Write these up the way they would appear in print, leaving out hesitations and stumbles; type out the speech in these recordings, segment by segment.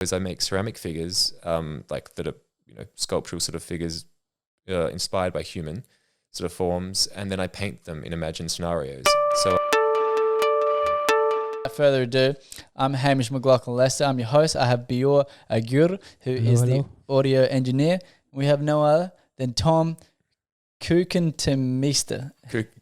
is I make ceramic figures, like that are, sculptural sort of figures inspired by human sort of forms, and then I paint them in imagined scenarios. So Without further ado, I'm Hamish McLaughlin Lester. I'm your host. I have Bior Agur, who is the audio engineer. We have no other than Tom Kukenmeester.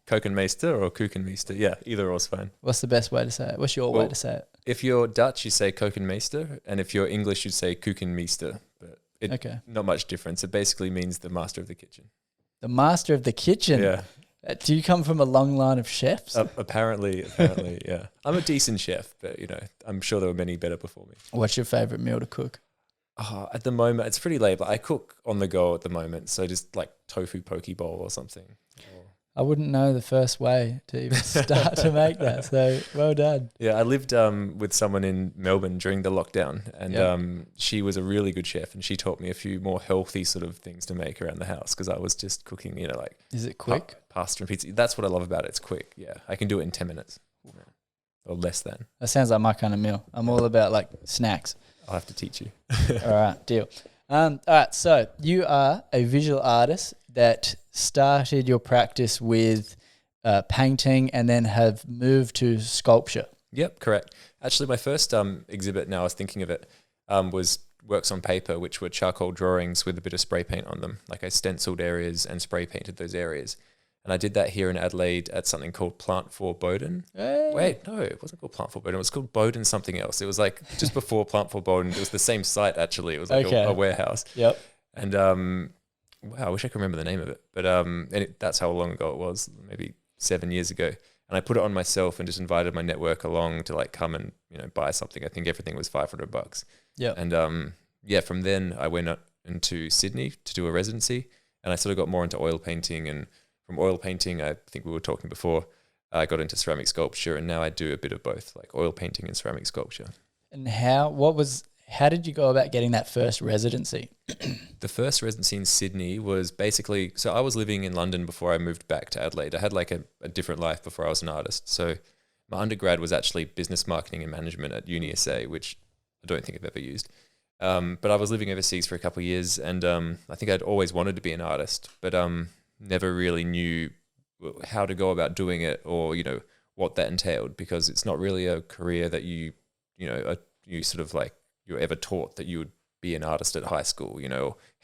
Kokenmeester or Kukenmeester, yeah, either or is fine. What's the best way to say it? What's your way to say it? If you're Dutch, you say Kokenmeester, and if you're English, you say Kukenmeester. But not much difference. It basically means the master of the kitchen. The master of the kitchen? Yeah. Do you come from a long line of chefs? Apparently, yeah. I'm a decent chef, but, I'm sure there were many better before me. What's your favourite meal to cook? At the moment, it's pretty late, but I cook on the go at the moment. So just like tofu poke bowl or something. I wouldn't know the first way to even start to make that. So well done. Yeah, I lived with someone in Melbourne during the lockdown, and she was a really good chef, and she taught me a few more healthy sort of things to make around the house because I was just cooking, like. Is it quick? Pasta and pizza. That's what I love about it. It's quick. Yeah, I can do it in 10 minutes or less than. That sounds like my kind of meal. I'm all about like snacks. I'll have to teach you. All right, deal. All right, so you are a visual artist that started your practice with painting and then have moved to sculpture. Yep, correct. Actually, my first exhibit, now I was thinking of it, was works on paper, which were charcoal drawings with a bit of spray paint on them. Like I stenciled areas and spray painted those areas. And I did that here in Adelaide at something called Plant for Bowden. Hey. Wait, no, it wasn't called Plant for Bowden. It was called Bowden something else. It was like just before Plant for Bowden. It was the same site, actually. It was like a warehouse. Yep. And wow, I wish I could remember the name of it. But that's how long ago it was, maybe 7 years ago. And I put it on myself and just invited my network along to like come and buy something. I think everything was $500. Yeah. And from then I went into Sydney to do a residency, and I sort of got more into oil painting. And from oil painting, I think we were talking before, I got into ceramic sculpture, and now I do a bit of both, like oil painting and ceramic sculpture. And how did you go about getting that first residency? The first residency in Sydney was basically, so I was living in London before I moved back to Adelaide. I had like a different life before I was an artist. So my undergrad was actually business marketing and management at UniSA, which I don't think I've ever used. But I was living overseas for a couple of years, and I think I'd always wanted to be an artist, but never really knew how to go about doing it or, what that entailed, because it's not really a career that you sort of like, you're ever taught that you would be an artist at high school,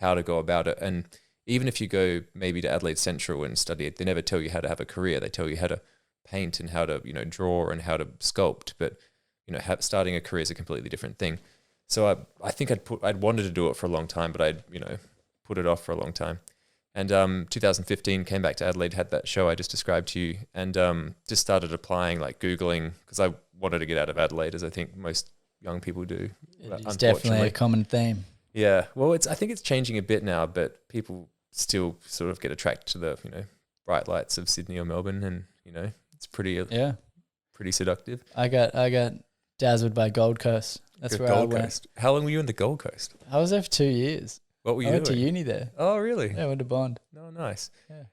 how to go about it. And even if you go maybe to Adelaide Central and study it, they never tell you how to have a career. They tell you how to paint and how to, draw and how to sculpt. But, starting a career is a completely different thing. So I think I'd wanted to do it for a long time, but I'd, put it off for a long time. And 2015 came back to Adelaide, had that show I just described to you, and just started applying, like Googling, because I wanted to get out of Adelaide, as I think most young people do. It's definitely a common theme. Yeah. Well, I think it's changing a bit now, but people still sort of get attracted to the, bright lights of Sydney or Melbourne, and, it's pretty seductive. I got dazzled by Gold Coast. That's where I went. How long were you in the Gold Coast? I was there for 2 years. What were you doing? I went to uni there. Oh, really? Yeah, I went to Bond. Oh, nice. Yeah.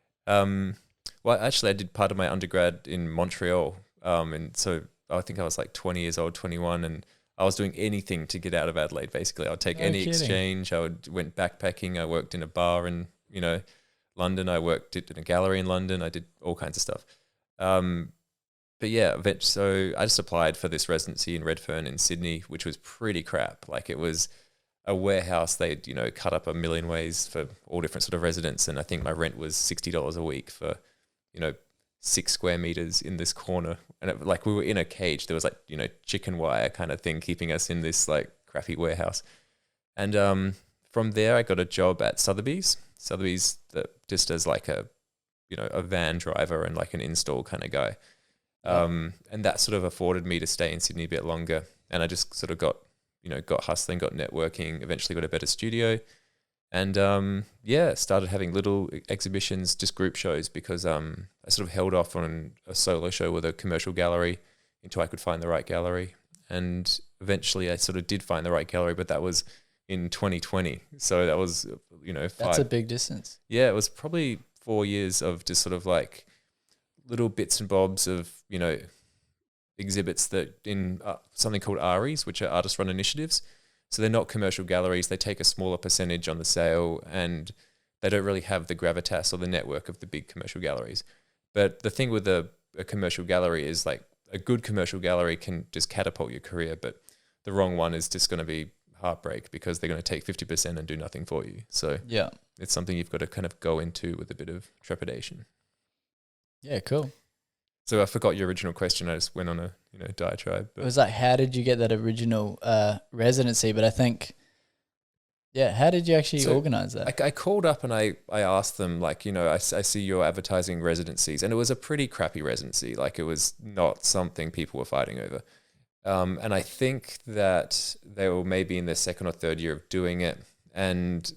Well, actually, I did part of my undergrad in Montreal, and so I think I was like 20 years old, 21, and I was doing anything to get out of Adelaide, basically. I would take any exchange. Went backpacking. I worked in a bar in, London. I worked in a gallery in London. I did all kinds of stuff. But yeah, so I just applied for this residency in Redfern in Sydney, which was pretty crap. Like it was a warehouse. They'd, cut up a million ways for all different sort of residents. And I think my rent was $60 a week for, 6 square meters in this corner. And we were in a cage. There was like, chicken wire kind of thing keeping us in this like crappy warehouse. And from there, I got a job at Sotheby's. Sotheby's that just as like a van driver and like an install kind of guy. And that sort of afforded me to stay in Sydney a bit longer. And I just sort of got hustling, got networking, eventually got a better studio. And started having little exhibitions, just group shows, because I sort of held off on a solo show with a commercial gallery until I could find the right gallery. And eventually I sort of did find the right gallery, but that was in 2020. So that was, That's a big distance. Yeah, it was probably 4 years of just sort of like little bits and bobs of, exhibits that in something called ARIs, which are artist-run initiatives. So they're not commercial galleries. They take a smaller percentage on the sale, and they don't really have the gravitas or the network of the big commercial galleries. But the thing with a commercial gallery is like a good commercial gallery can just catapult your career, but the wrong one is just going to be heartbreak because they're going to take 50% and do nothing for you. So yeah, it's something you've got to kind of go into with a bit of trepidation. Yeah, cool. So I forgot your original question. I just went on a diatribe. But it was like, how did you get that original residency? But I think, how did you actually organize that? I called up and I asked them, like, I see you're advertising residencies, and it was a pretty crappy residency. Like, it was not something people were fighting over. And I think that they were maybe in their second or third year of doing it, and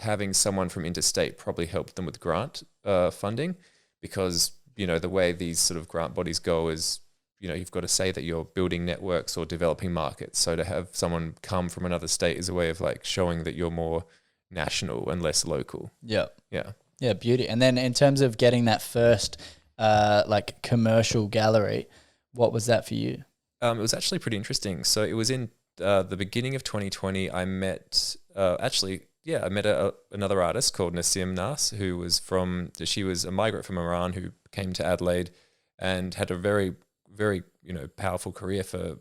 having someone from interstate probably helped them with grant funding, because the way these sort of grant bodies go is, you've got to say that you're building networks or developing markets. So to have someone come from another state is a way of like showing that you're more national and less local. Yeah. Yeah. Yeah, beauty. And then in terms of getting that first like commercial gallery, what was that for you? It was actually pretty interesting. So it was in the beginning of 2020. I met another artist called Nassim Nas, she was a migrant from Iran who came to Adelaide and had a very, very, powerful career for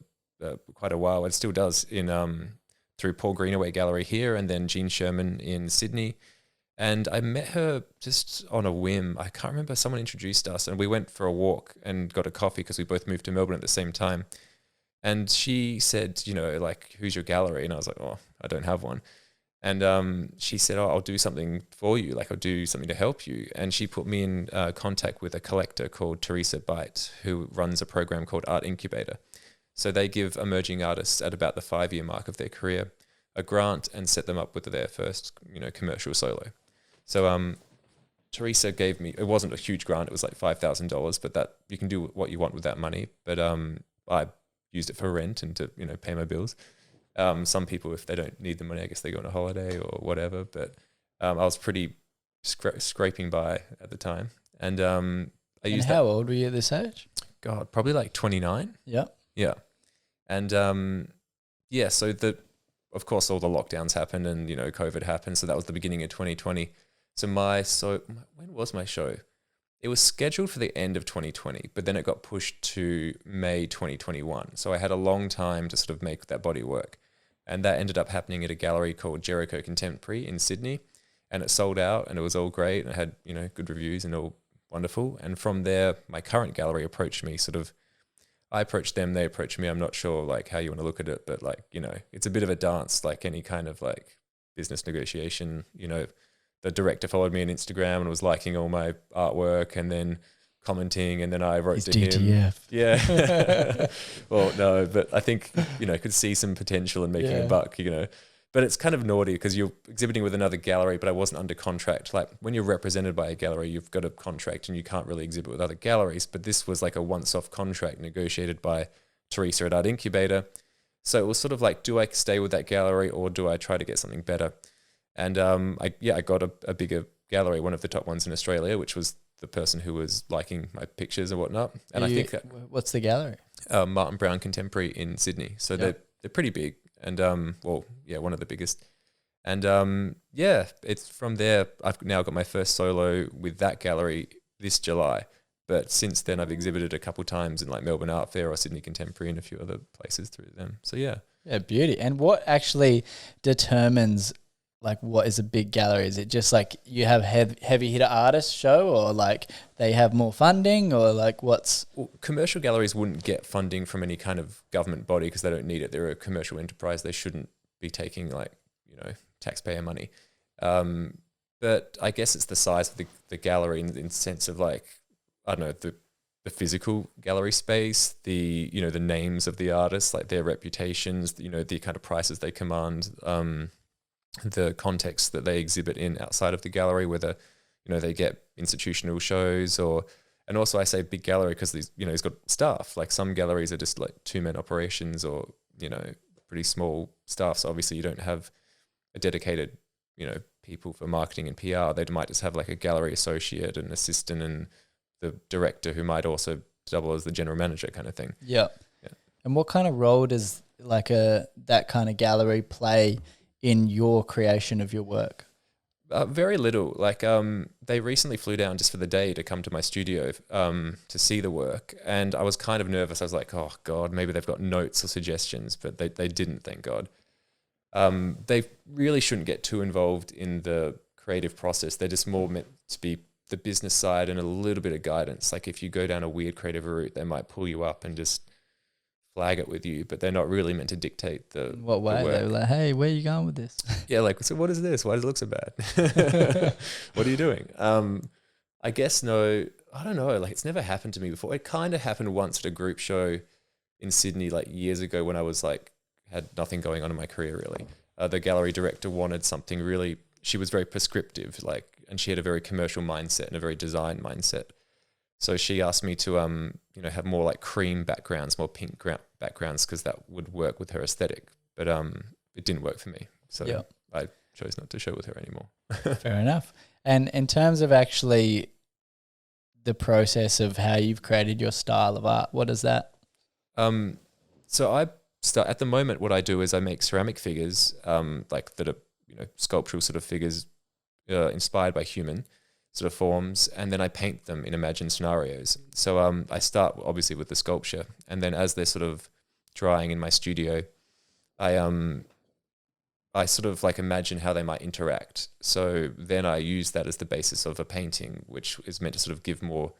quite a while. It still does through Paul Greenaway Gallery here, and then Jean Sherman in Sydney. And I met her just on a whim. I can't remember, someone introduced us, and we went for a walk and got a coffee because we both moved to Melbourne at the same time. And she said, like, who's your gallery? And I was like, oh, I don't have one. And she said, oh, I'll do something for you. Like, I'll do something to help you. And she put me in contact with a collector called Teresa Byte, who runs a program called Art Incubator. So they give emerging artists at about the 5-year mark of their career a grant and set them up with their first, commercial solo. So Teresa gave me, it wasn't a huge grant, it was like $5,000, but that you can do what you want with that money. But I used it for rent and to, pay my bills. Some people, if they don't need the money, I guess they go on a holiday or whatever. But I was pretty scraping by at the time. And I used how old were you at this age? God, probably like 29. Yeah. Yeah. And so of course, all the lockdowns happened and, COVID happened. So that was the beginning of 2020. So when was my show? It was scheduled for the end of 2020, but then it got pushed to May 2021. So I had a long time to sort of make that body work. And that ended up happening at a gallery called Jericho Contemporary in Sydney. And it sold out and it was all great. And it had, good reviews and all wonderful. And from there, my current gallery approached me I approached them, they approached me. I'm not sure like how you want to look at it, but like, it's a bit of a dance, like any kind of like business negotiation. The director followed me on Instagram and was liking all my artwork and then commenting, and then I wrote to him. DTF. Yeah. Well, no, but I think, could see some potential in making a buck, But it's kind of naughty because you're exhibiting with another gallery, but I wasn't under contract. Like when you're represented by a gallery, you've got a contract and you can't really exhibit with other galleries. But this was like a once-off contract negotiated by Teresa at Art Incubator. So it was sort of like, do I stay with that gallery or do I try to get something better? And I got a bigger gallery, one of the top ones in Australia, which was the person who was liking my pictures and whatnot. And I think what's the gallery? Martin Brown Contemporary in Sydney. So they're pretty big. And one of the biggest. And it's from there. I've now got my first solo with that gallery this July. But since then, I've exhibited a couple times in like Melbourne Art Fair or Sydney Contemporary and a few other places through them. So yeah. Yeah, beauty. And what actually determines like what is a big gallery? Is it just like you have heavy hitter artists show, or like they have more funding, or like what's... Well, commercial galleries wouldn't get funding from any kind of government body because they don't need it. They're a commercial enterprise. They shouldn't be taking like, taxpayer money. But I guess it's the size of the gallery in the sense of like, I don't know, the physical gallery space, the names of the artists, like their reputations, the kind of prices they command, the context that they exhibit in outside of the gallery, whether they get institutional shows and also I say big gallery because he's got staff. Like some galleries are just like 2-man operations or pretty small staff. So obviously you don't have a dedicated people for marketing and PR. They might just have like a gallery associate, an assistant, and the director who might also double as the general manager kind of thing. Yeah. And what kind of role does like that kind of gallery play in your creation of your work? Very little. Like they recently flew down just for the day to come to my studio to see the work, and I was kind of nervous. I was like, oh God, maybe they've got notes or suggestions, but they didn't, thank God. They really shouldn't get too involved in the creative process. They're just more meant to be the business side and a little bit of guidance. Like if you go down a weird creative route, they might pull you up and just flag it with you, but they're not really meant to dictate the what way. The they were like, hey, where are you going with this? Yeah, like, so what is this? Why does it look so bad? What are you doing? I guess no, I don't know. Like it's never happened to me before. It kind of happened once at a group show in Sydney, like years ago when I was like, had nothing going on in my career really. The gallery director wanted something really, she was very prescriptive, like, and she had a very commercial mindset and a very design mindset. So she asked me to, have more like cream backgrounds, more pink backgrounds, because that would work with her aesthetic. But it didn't work for me. So I chose not to show with her anymore. Fair enough. And in terms of actually the process of how you've created your style of art, what is that? So I start at the moment. What I do is I make ceramic figures, like that are sculptural sort of figures, inspired by human sort of forms, and then I paint them in imagined scenarios. So I start obviously with the sculpture, and then as they're sort of drying in my studio, I sort of like imagine how they might interact. So then I use that as the basis of a painting, which is meant to sort of give more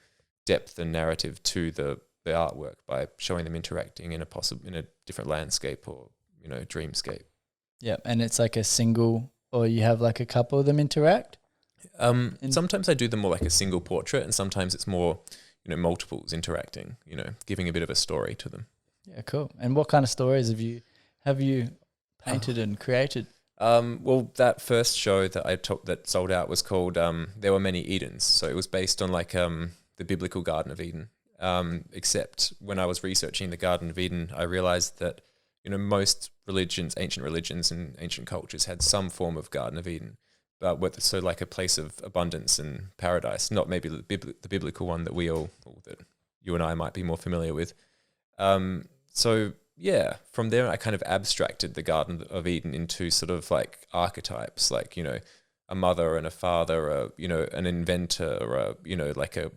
depth and narrative to the artwork by showing them interacting in a different landscape or dreamscape. Yeah, and it's like a single, or you have like a couple of them interact. Sometimes I do them more like a single portrait, and sometimes it's more multiples interacting, giving a bit of a story to them. Yeah, cool. And what kind of stories have you painted and created? Well, that first show that that sold out was called There Were Many Edens. So it was based on like the biblical Garden of Eden. Except when I was researching the Garden of Eden, I realized that most religions, ancient religions and ancient cultures had some form of Garden of Eden, but so like a place of abundance and paradise, not maybe the biblical one that that you and I might be more familiar with. So yeah, from there I kind of abstracted the Garden of Eden into sort of like archetypes, like a mother and a father, an inventor, or like a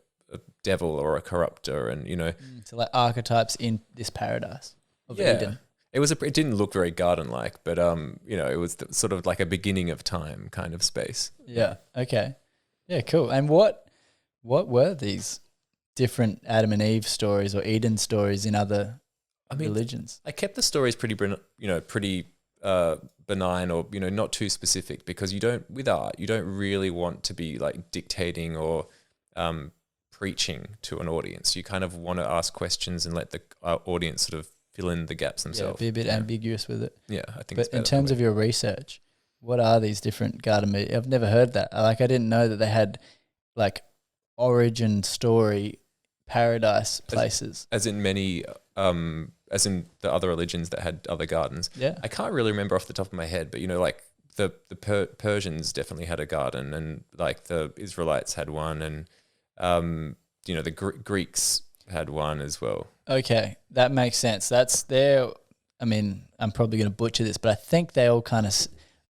devil or a corrupter, and so like archetypes in this paradise of Eden. It didn't look very garden-like, but it was sort of like a beginning of time kind of space. Yeah. Okay. Yeah. Cool. And what were these different Adam and Eve stories or Eden stories in other religions? I kept the stories pretty benign, or not too specific, because with art you don't really want to be like dictating or preaching to an audience. You kind of want to ask questions and let the audience sort of fill in the gaps themselves. Yeah, be a bit ambiguous with it. Yeah, I think. But in terms of your research, what are these different Garden? I've never heard that. I didn't know that they had like origin story paradise places. As in many, as in the other religions that had other gardens. Yeah, I can't really remember off the top of my head, but like the Persians definitely had a garden, and like the Israelites had one, and the Greeks had one as well. Okay, that makes sense. That's their. I mean, I'm probably going to butcher this, but I think they all kind of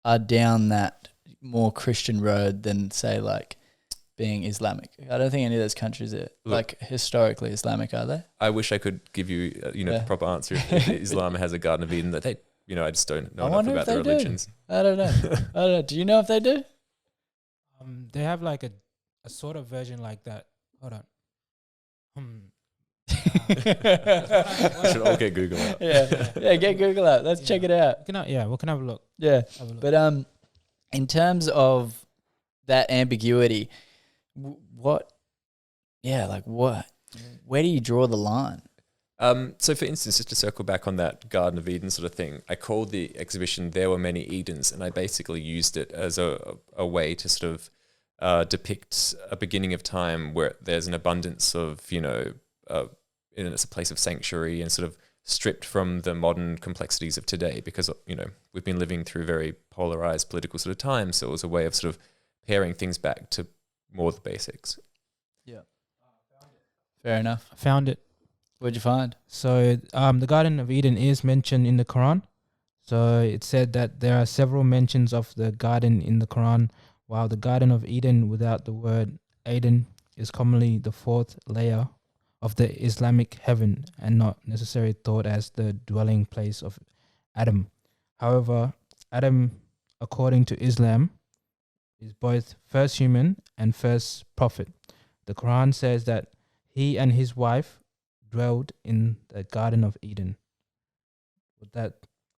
are down that more Christian road than say like being Islamic. I don't think any of those countries are like historically Islamic, are they? I wish I could give you the proper answer if Islam has a Garden of Eden. That they, I just don't know enough about the religions. I don't know. Do you know if they do? They have like a sort of version like that. Hold on. Should all get Google out. Yeah, get Google out. Let's check it out. We can have a look. Yeah, but in terms of that ambiguity, where do you draw the line? So for instance, just to circle back on that Garden of Eden sort of thing, I called the exhibition There Were Many Edens, and I basically used it as a way to sort of depict a beginning of time where there's an abundance of, it's a place of sanctuary and sort of stripped from the modern complexities of today, because, we've been living through very polarized political sort of times. So it was a way of sort of paring things back to more the basics. Yeah. Fair enough. I found it. What'd you find? So the Garden of Eden is mentioned in the Quran. So it said that there are several mentions of the garden in the Quran, while the Garden of Eden without the word Eden is commonly the fourth layer of the Islamic heaven and not necessarily thought as the dwelling place of Adam. However, Adam, according to Islam, is both first human and first prophet. The Quran says that he and his wife dwelled in the Garden of Eden.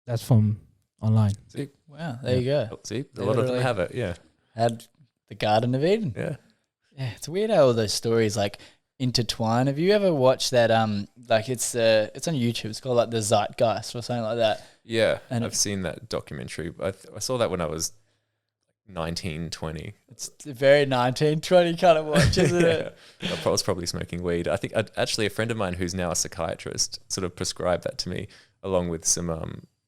That's from online. See, Wow, there you go. see, a They lot of them literally have it. Yeah, Had the Garden of Eden. yeah. Yeah, it's weird how all those stories like intertwine. Have you ever watched that? Like it's on YouTube. It's called like the Zeitgeist or something like that. Yeah, And I've seen that documentary. I saw that when I was 19, 20. It's a very 1920 kind of watch, isn't it? I was probably smoking weed. I think actually a friend of mine who's now a psychiatrist sort of prescribed that to me along with some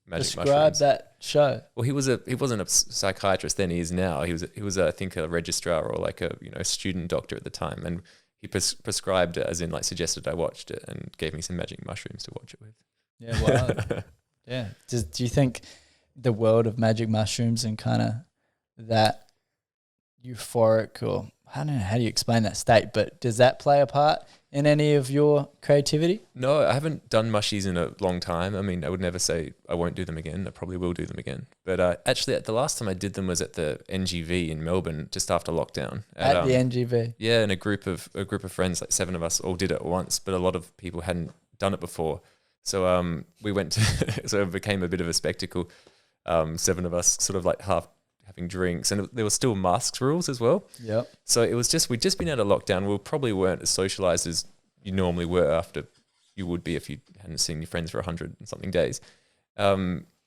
magic Describe mushrooms. that show. Well, he wasn't a psychiatrist then. He is now. He was I think a registrar or like a student doctor at the time, and he prescribed it, as in like suggested I watched it and gave me some magic mushrooms to watch it with. Yeah, wow. Yeah. Do you think the world of magic mushrooms and kind of that euphoric, or I don't know, how do you explain that state, but does that play a part in any of your creativity? No, I haven't done mushies in a long time. I mean, I would never say I won't do them again. I probably will do them again. But actually, the last time I did them was at the NGV in Melbourne, just after lockdown. At the NGV? Yeah, and a group of friends, like 7 of us, all did it at once. But a lot of people hadn't done it before, so we went to. So it became a bit of a spectacle. 7 of us, sort of like half having drinks, and there were still masks rules as well. Yep. So it was just, we'd just been out of lockdown. We probably weren't as socialized as you normally were after you would be if you hadn't seen your friends for 100 and something days.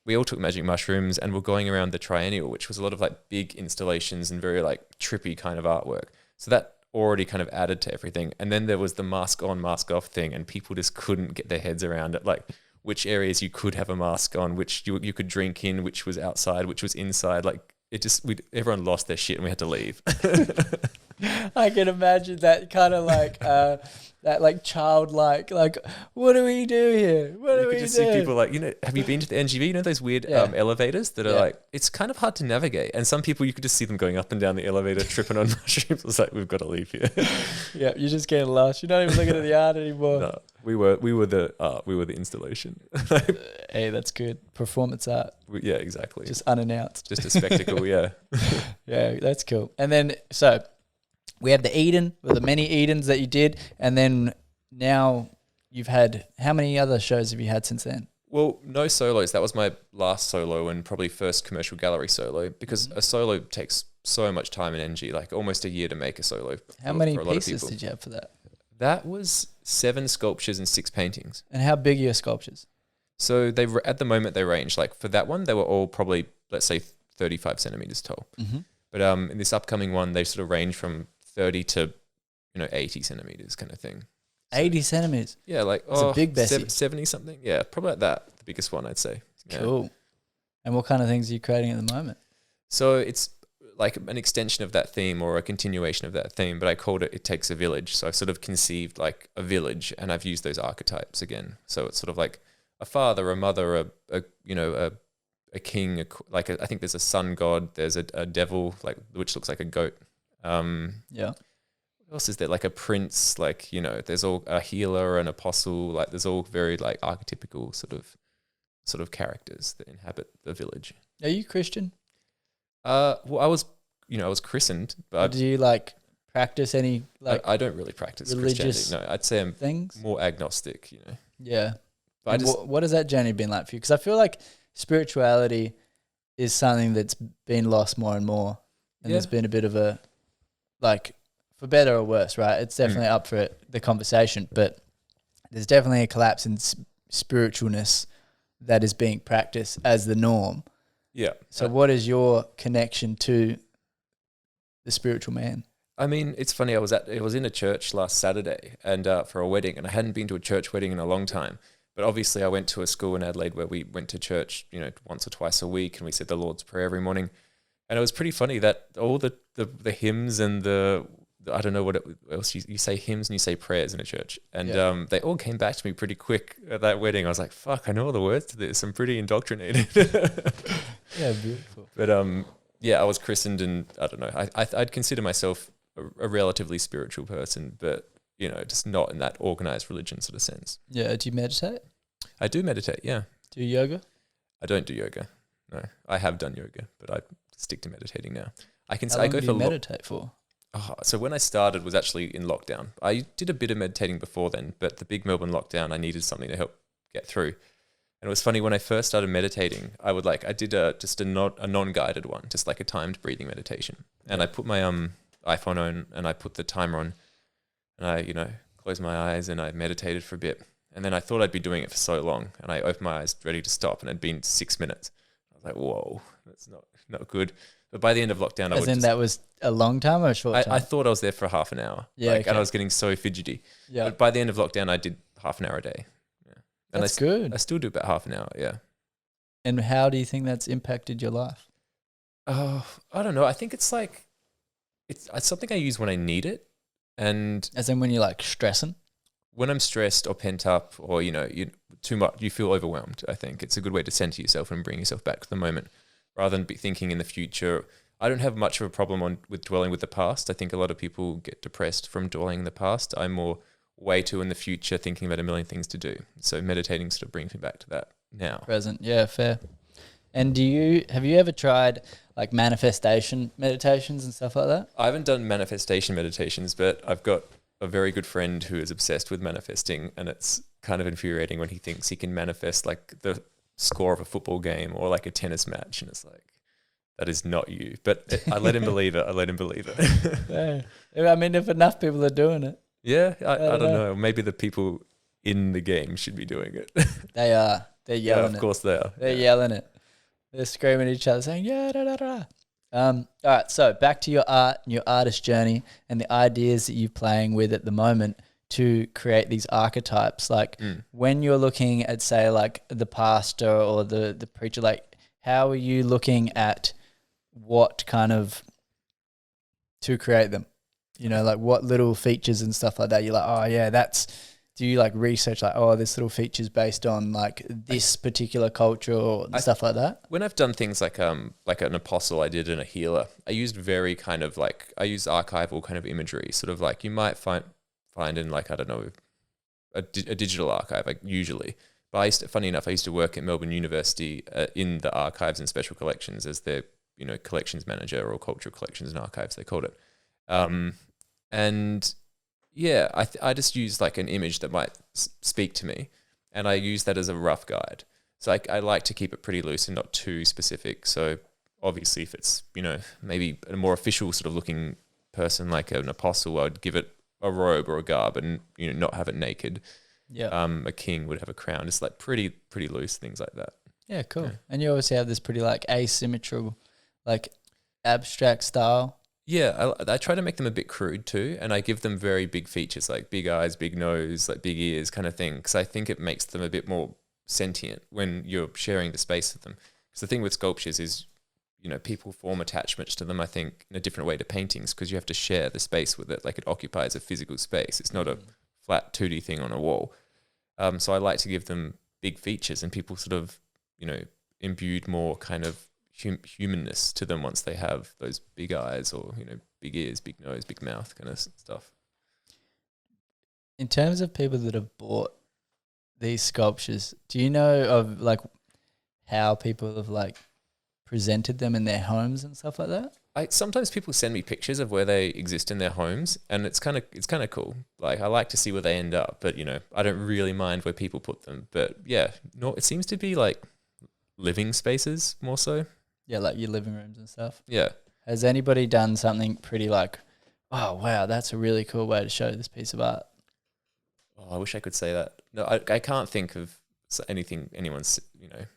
We all took magic mushrooms and were going around the Triennial, which was a lot of like big installations and very like trippy kind of artwork. So that already kind of added to everything. And then there was the mask on, mask off thing, and people just couldn't get their heads around it. Like which areas you could have a mask on, which you could drink in, which was outside, which was inside. Like it just, everyone lost their shit and we had to leave. I can imagine that kind of like that like childlike, like, what do we do here? What do You we could just do? see people like, have you been to the NGV? You know those weird Yeah. elevators that are Yeah. like, it's kind of hard to navigate. And some people, you could just see them going up and down the elevator, tripping on mushrooms. It's like, we've got to leave here. Yeah, you're just getting lost. You're not even looking at the art anymore. No, we were the art. We were the installation. Hey, that's good. Performance art, Yeah, exactly. just unannounced. Just a spectacle. Yeah. Yeah, that's cool. And then, so we have the Eden, or the many Edens that you did, and then now you've had, how many other shows have you had since then? Well, no solos. That was my last solo and probably first commercial gallery solo, because a solo takes so much time in NG, like almost a year to make a solo. How many for a lot of pieces people. did you have for that? That was 7 sculptures and 6 paintings. And how big are your sculptures? So at the moment they range, like for that one, they were all probably, let's say 35 centimeters tall. Mm-hmm. But in this upcoming one, they sort of range from 30 to 80 centimeters kind of thing. So, 80 centimeters. yeah, like That's a big Bessie. 70 something. Yeah, probably like that. The biggest one, I'd say. Yeah. Cool. And what kind of things are you creating at the moment? So it's like an extension of that theme or a continuation of that theme, but I called it Takes a Village. So I've sort of conceived like a village, and I've used those archetypes again. So it's sort of like a father, a mother, a king, I think there's a sun god, there's a devil, like which looks like a goat. Yeah. What else is there? Like a prince, like, there's all a healer, an apostle, like there's all very like archetypical sort of characters that inhabit the village. Are you Christian? Well, I was christened, Or but do you like practice any like I don't really practice religious Christianity. No, I'd say I'm things? more agnostic, Yeah. But I And just, what has that journey been like for you? Because I feel like spirituality is something that's been lost more and more. And there's Yeah. been a bit of a, like, for better or worse, right? It's definitely up for the conversation, but there's definitely a collapse in spiritualness that is being practiced as the norm. yeah. So what is your connection to the spiritual man? I mean, it's funny. I was in a church last Saturday and for a wedding, and I hadn't been to a church wedding in a long time. But obviously, I went to a school in Adelaide where we went to church, once or twice a week, and we said the Lord's Prayer every morning. And it was pretty funny that all the hymns and the I don't know what else you say hymns and you say prayers in a church. And they all came back to me pretty quick at that wedding. I was like, fuck, I know all the words to this. I'm pretty indoctrinated. Yeah, beautiful. But I was christened, and I don't know. I'd consider myself a relatively spiritual person, but just not in that organized religion sort of sense. Yeah. Do you meditate? I do meditate. Yeah. Do yoga? I don't do yoga. No, I have done yoga, but I stick to meditating now. I How long go do for you meditate for? So when I started was actually in lockdown. I did a bit of meditating before then, but the big Melbourne lockdown, I needed something to help get through. And it was funny, when I first started meditating, I did a non-guided one, just like a timed breathing meditation. And I put my iPhone on, and I put the timer on, and I closed my eyes and I meditated for a bit. And then I thought I'd be doing it for so long, and I opened my eyes ready to stop, and it'd been 6 minutes. I was like, whoa, that's not good. But by the end of lockdown, that was a long time or a short time? I thought I was there for half an hour. Yeah, and I was getting so fidgety. Yeah. But by the end of lockdown, I did half an hour a day. Yeah. And that's good. I still do about half an hour, yeah. And how do you think that's impacted your life? I don't know. I think it's something I use when I need it. And as in when you're like stressing? When I'm stressed or pent up, or, you too much, you feel overwhelmed. I think it's a good way to center yourself and bring yourself back to the moment, rather than be thinking in the future. I don't have much of a problem with dwelling with the past. I think a lot of people get depressed from dwelling in the past. I'm more way too in the future, thinking about a million things to do. So meditating sort of brings me back to that now. Present, yeah, fair. And have you ever tried like manifestation meditations and stuff like that? I haven't done manifestation meditations, but I've got a very good friend who is obsessed with manifesting, and it's kind of infuriating when he thinks he can manifest like the score of a football game or like a tennis match, and it's like, that is not you. But I let him believe it. Yeah. I mean, if enough people are doing it. Yeah, I don't know. Maybe the people in the game should be doing it. They are. They're yelling it. Of course they are. They're yelling it. They're screaming at each other saying, yeah, da, da, da. All right, so back to your art and your artist journey and the ideas that you're playing with at the moment to create these archetypes. Like when you're looking at, say, like the pastor or the preacher, like how are you looking at what kind of to create them? Like what little features and stuff like that you're like, oh yeah, do you like research like, oh, this little feature's based on like this particular culture or stuff like that? When I've done things like an apostle I did and a healer, I used very kind of like, I used archival kind of imagery, sort of like you might find in like, I don't know, a digital archive, like usually. But funny enough, I used to work at Melbourne University in the archives and special collections as their, collections manager, or cultural collections and archives, they called it. And yeah, I just use like an image that might speak to me, and I use that as a rough guide. So I like to keep it pretty loose and not too specific. So obviously if it's, maybe a more official sort of looking person like an apostle, I'd give it a robe or a garb and, not have it naked. Yeah. A king would have a crown. It's like pretty loose, things like that. Yeah, cool. Yeah. And you obviously have this pretty like asymmetrical, like abstract style. Yeah, I try to make them a bit crude too, and I give them very big features like big eyes, big nose, like big ears kind of thing, because I think it makes them a bit more sentient when you're sharing the space with them. Because the thing with sculptures is, people form attachments to them, I think, in a different way to paintings, because you have to share the space with it. Like it occupies a physical space. It's not a flat 2D thing on a wall. So I like to give them big features, and people sort of, imbued more kind of humanness to them once they have those big eyes or big ears, big nose, big mouth kind of stuff. In terms of people that have bought these sculptures, do you know of like how people have like presented them in their homes and stuff like that? Sometimes people send me pictures of where they exist in their homes, and it's kind of cool. Like I like to see where they end up, but I don't really mind where people put them. But yeah, no, it seems to be like living spaces more so. Yeah, like your living rooms and stuff. Yeah. Has anybody done something pretty like, oh, wow, that's a really cool way to show this piece of art? Oh, I wish I could say that. No, I can't think of anything anyone's,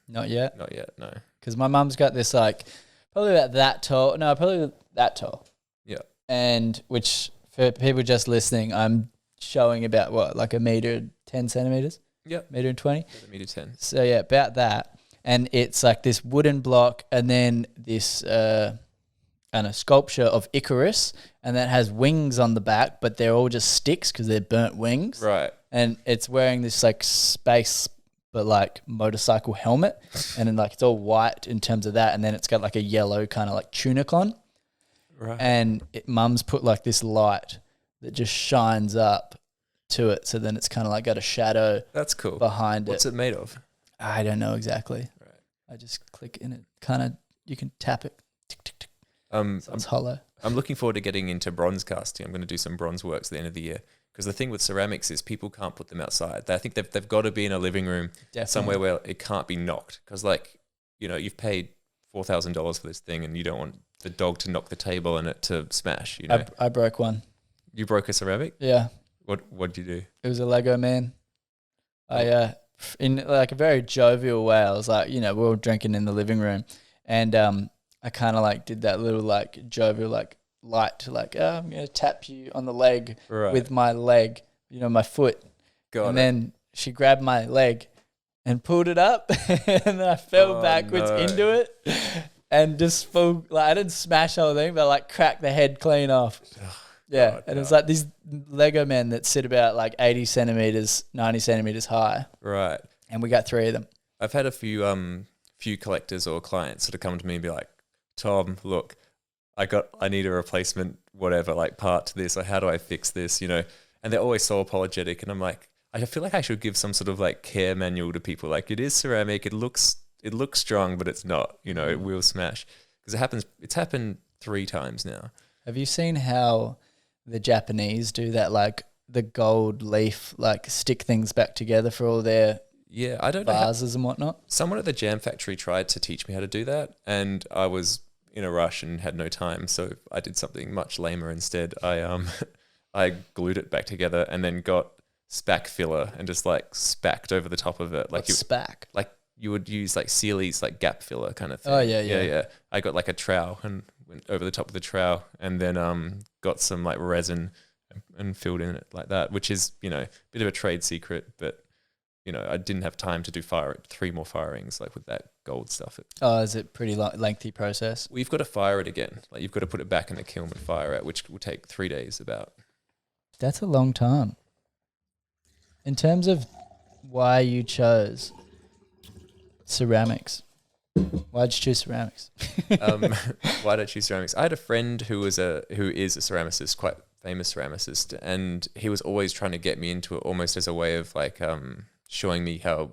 Not yet? Not yet, no. Because my mum's got this like, probably about that tall. No, probably that tall. Yeah. And which, for people just listening, I'm showing about what, like 1.10 meters? Yeah. 1.20 meters? 1.10 meters. So yeah, about that. And it's like this wooden block and then this, I and a sculpture of Icarus, and that has wings on the back, but they're all just sticks because they're burnt wings. Right. And it's wearing this like space, but like motorcycle helmet, and then like it's all white in terms of that, and then it's got like a yellow kind of like tunic on. Right. And Mum's put like this light that just shines up to it, so then it's kind of like got a shadow. That's cool. Behind What's it made of? I don't know exactly. Right. I just click in it. Kind of, you can tap it. Tick, tick, tick. So it's hollow. I'm looking forward to getting into bronze casting. I'm going to do some bronze works at the end of the year, because the thing with ceramics is people can't put them outside. I think they've got to be in a living room. Definitely. Somewhere where it can't be knocked, because like, you know, you've paid $4,000 for this thing and you don't want the dog to knock the table and it to smash, you know. I broke one. You broke a ceramic? Yeah. What did you do? It was a Lego man. In like a very jovial way, I was like, you know, we were drinking in the living room, and I kind of like did that little like jovial like light, like, oh, I'm gonna tap you on the leg with my leg, you know, my foot. Then she grabbed my leg and pulled it up, and then I fell backwards into it, and just full. Like I didn't smash the whole thing, but I like cracked the head clean off. Yeah, and it's like these Lego men that sit about like 80 centimeters, 90 centimeters high. Right. And we got 3 of them. I've had a few collectors or clients sort of come to me and be like, Tom, look, I need a replacement, whatever, like part to this, or how do I fix this, you know? And they're always so apologetic, and I'm like, I feel like I should give some sort of like care manual to people. Like, it is ceramic, it looks strong, but it's not, you know, it will smash. Because it's happened 3 times now. Have you seen how the Japanese do that, like the gold leaf, like stick things back together for all their I don't know vases and whatnot? Someone at the Jam Factory tried to teach me how to do that, and I was in a rush and had no time, so I did something much lamer instead. I glued it back together and then got spack filler and just like spacked over the top of it. Like spack? Like you would use like Sealy's like gap filler kind of thing. Oh yeah. I got like a trowel and went over the top of the trowel, and then got some like resin and filled in it like that, which is, you know, a bit of a trade secret, but you know, I didn't have time to do 3 more firings like with that gold stuff. Oh, is it pretty lengthy process? We've got to fire it again. Like you've got to put it back in the kiln and fire it, which will take 3 days about. That's a long time. In terms of why you chose ceramics, why'd you choose ceramics? Why did I choose ceramics? I had a friend who is a ceramicist, quite famous ceramicist, and he was always trying to get me into it, almost as a way of like showing me how,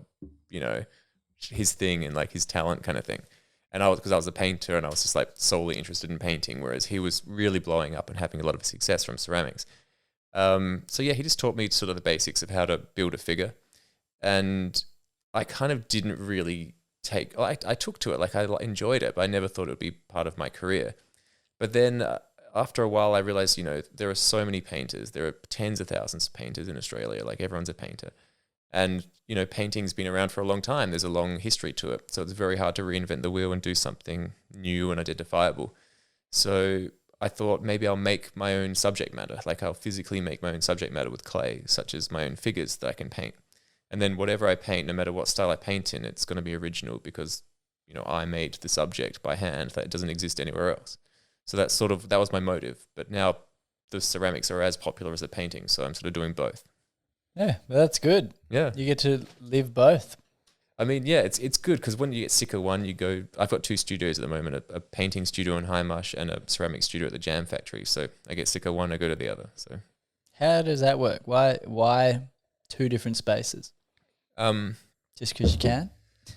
you know, his thing and like his talent kind of thing. And because I was a painter and I was just like solely interested in painting, whereas he was really blowing up and having a lot of success from ceramics. So yeah, he just taught me sort of the basics of how to build a figure, and I kind of didn't really I took to it, like I enjoyed it, but I never thought it would be part of my career. But then after a while I realized, you know, there are so many painters, there are tens of thousands of painters in Australia, like everyone's a painter. And, you know, painting's been around for a long time. There's a long history to it. So it's very hard to reinvent the wheel and do something new and identifiable. So I thought maybe I'll make my own subject matter. Like I'll physically make my own subject matter with clay, such as my own figures that I can paint. And then whatever I paint, no matter what style I paint in, it's going to be original because, you know, I made the subject by hand that doesn't exist anywhere else. So that was my motive. But now the ceramics are as popular as the painting. So I'm sort of doing both. Yeah, well, that's good. Yeah. You get to live both. I mean, yeah, it's good because when you get sick of one, you go. I've got 2 studios at the moment: a painting studio in Hindmarsh and a ceramic studio at the Jam Factory. So I get sick of one, I go to the other. So how does that work? Why 2 different spaces? Just because you can?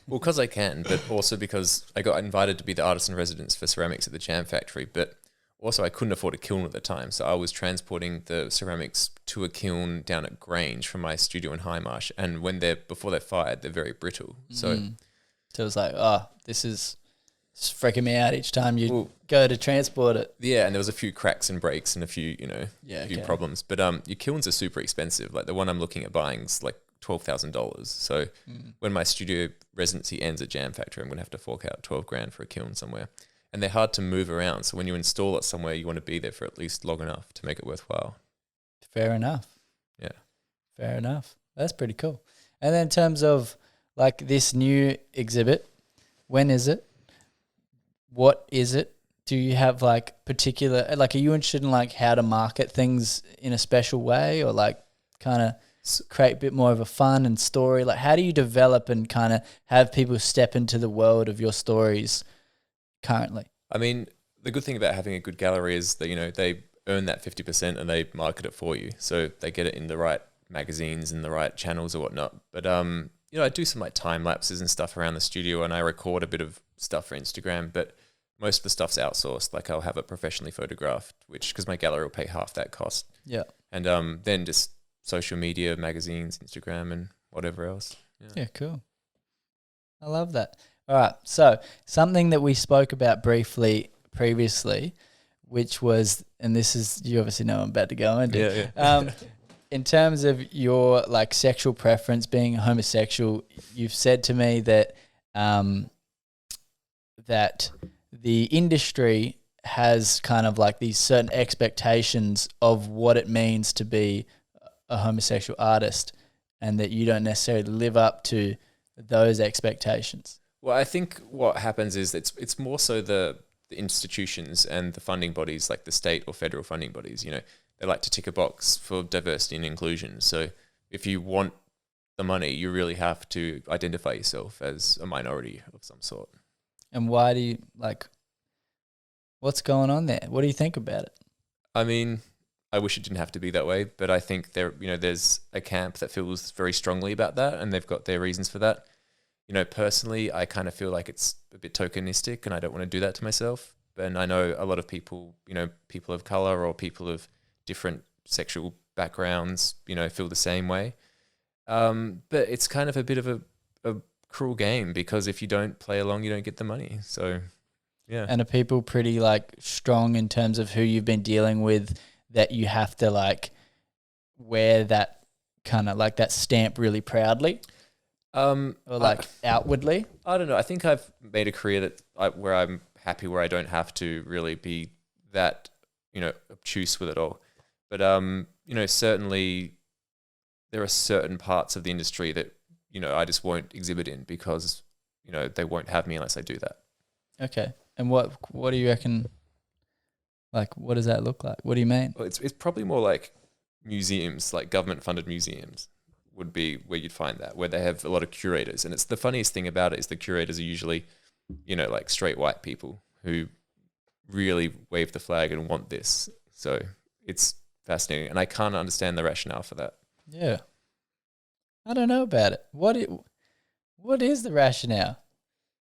Well, because I can, but also because I got invited to be the artist in residence for ceramics at the Jam Factory, but also I couldn't afford a kiln at the time, so I was transporting the ceramics to a kiln down at Grange from my studio in Hindmarsh, and before they're fired, they're very brittle. So it was like, this is freaking me out each time you go to transport it. Yeah, and there was a few cracks and breaks and a few, problems. But your kilns are super expensive. Like the one I'm looking at buying is like $12,000. So when my studio residency ends at Jam Factory, I'm going to have to fork out $12,000 for a kiln somewhere. And they're hard to move around. So when you install it somewhere, you want to be there for at least long enough to make it worthwhile. Fair enough. Yeah. Fair enough. That's pretty cool. And then in terms of like this new exhibit, when is it? What is it? do you have like particular, like, are you interested in like how to market things in a special way, or like kind of create a bit more of a fun and story? Like, how do you develop and kind of have people step into the world of your stories currently? I mean, the good thing about having a good gallery is that, you know, they earn that 50% and they market it for you. So they get it in the right magazines and the right channels or whatnot. But, you know, I do some like time lapses and stuff around the studio, and I record a bit of stuff for Instagram, but most of the stuff's outsourced. Like, I'll have it professionally photographed, which, because my gallery will pay half that cost. Yeah. And then just social media, magazines, Instagram, and whatever else. Yeah, cool. I love that. All right. So something that we spoke about briefly previously, which was, and this is, you obviously know I'm about to go into. Yeah. In terms of your like sexual preference, being homosexual, you've said to me that that the industry has kind of like these certain expectations of what it means to be a homosexual artist, and that you don't necessarily live up to those expectations. Well, I think what happens is it's more so the institutions and the funding bodies, like the state or federal funding bodies, you know, they like to tick a box for diversity and inclusion. So if you want the money, you really have to identify yourself as a minority of some sort. And why do you, like, what's going on there? What do you think about it? I mean, I wish it didn't have to be that way, but I think there's a camp that feels very strongly about that, and they've got their reasons for that. You know, personally, I kind of feel like it's a bit tokenistic, and I don't want to do that to myself. And I know a lot of people, you know, people of color or people of different sexual backgrounds, you know, feel the same way. But it's kind of a bit of a cruel game, because if you don't play along, you don't get the money. So, yeah. And are people pretty like strong in terms of who you've been dealing with, that you have to like wear that kind of like that stamp really proudly? Or like outwardly? I don't know. I think I've made a career where I'm happy, where I don't have to really be that, you know, obtuse with it all. But, you know, certainly there are certain parts of the industry that, you know, I just won't exhibit in, because, you know, they won't have me unless I do that. Okay. And what do you reckon, like, what does that look like? What do you mean? Well, it's probably more like museums, like government-funded museums would be where you'd find that, where they have a lot of curators. And it's the funniest thing about it is the curators are usually, you know, like straight white people who really wave the flag and want this. So it's fascinating. And I can't understand the rationale for that. Yeah. I don't know about it. What is the rationale?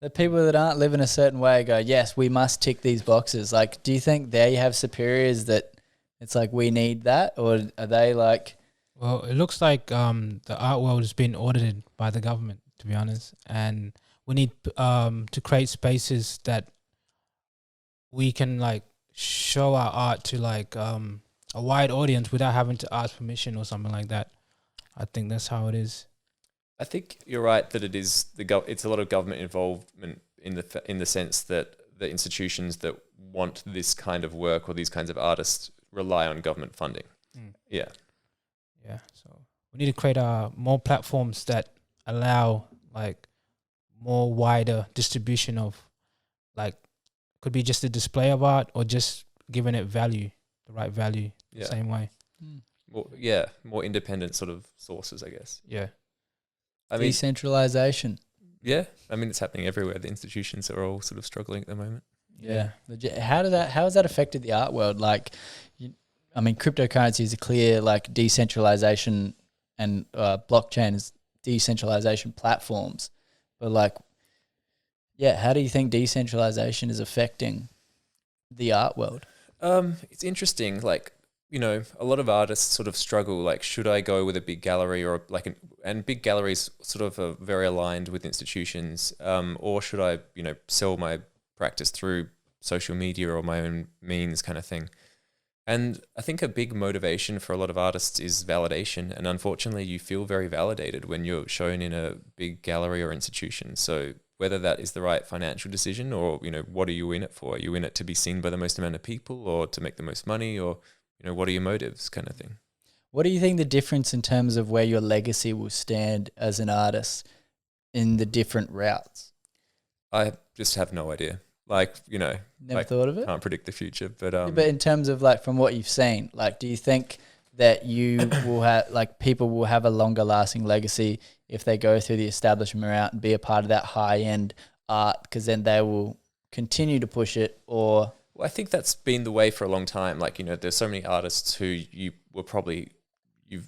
The people that aren't living a certain way go, yes, we must tick these boxes. Like, do you think they have superiors that it's like, we need that? Or are they like... Well, it looks like the art world has been audited by the government, to be honest. And we need to create spaces that we can like show our art to like a wide audience without having to ask permission or something like that. I think that's how it is. I think you're right that it is it's a lot of government involvement in the sense that the institutions that want this kind of work or these kinds of artists rely on government funding. Yeah. Yeah. So we need to create more platforms that allow like more wider distribution of like, could be just a display of art or just giving it value, the right value, the same way. More independent sort of sources, I guess. Yeah. I mean, decentralization. Yeah. I mean, it's happening everywhere. The institutions are all sort of struggling at the moment. Yeah. How has that affected the art world? Like, I mean, cryptocurrency is a clear like decentralization, and blockchain is decentralization platforms. But like, yeah, how do you think decentralization is affecting the art world? It's interesting. Like, you know, a lot of artists sort of struggle. Like, should I go with a big gallery or like and big galleries sort of are very aligned with institutions, or should I, you know, sell my practice through social media or my own means, kind of thing. And I think a big motivation for a lot of artists is validation. And unfortunately, you feel very validated when you're shown in a big gallery or institution. So whether that is the right financial decision, or, you know, what are you in it for? Are you in it to be seen by the most amount of people, or to make the most money, or, you know, what are your motives, kind of thing? What do you think the difference in terms of where your legacy will stand as an artist in the different routes? I just have no idea. like, you know, Never thought of it. can't predict the future, but But in terms of like from what you've seen, like, do you think that you will have like people will have a longer lasting legacy if they go through the establishment route and be a part of that high end art, because then they will continue to push it? Or well, I think that's been the way for a long time. Like, you know, there's so many artists who you've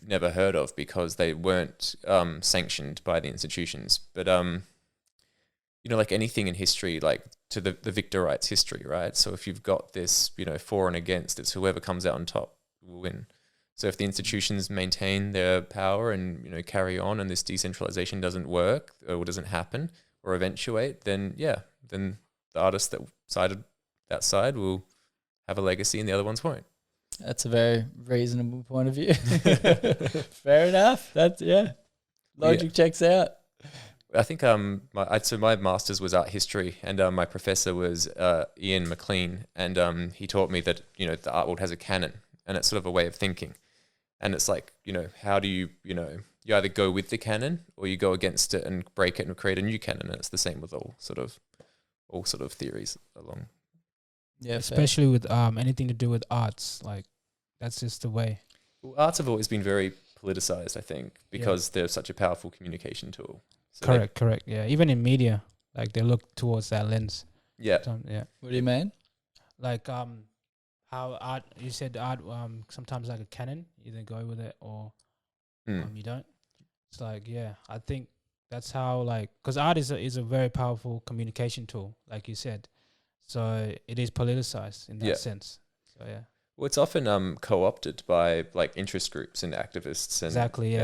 never heard of because they weren't sanctioned by the institutions. But you know, like anything in history, like to the victor writes history, right? So if you've got this, you know, for and against, it's whoever comes out on top will win. So if the institutions maintain their power and, you know, carry on, and this decentralization doesn't work or doesn't happen or eventuate, then then the artists that sided that side will have a legacy and the other ones won't. that's a very reasonable point of view. Fair enough. That's logic checks out. I think my master's was art history, and my professor was Ian McLean, and he taught me that, you know, the art world has a canon, and it's sort of a way of thinking, and it's like, you know, how do you either go with the canon or you go against it and break it and create a new canon, and it's the same with all sort of theories along. Yeah, especially with anything to do with arts, like that's just the way. Well, arts have always been very politicized, I think, because they're such a powerful communication tool. So correct. Yeah, even in media, like they look towards that lens. Yeah. Yeah. What do you mean? Like how art, you said art sometimes like a canon, you either go with it or you don't. It's like, I think that's how, like, because art is a very powerful communication tool, like you said. So it is politicized in that sense. So well, it's often co-opted by like interest groups and activists, and exactly,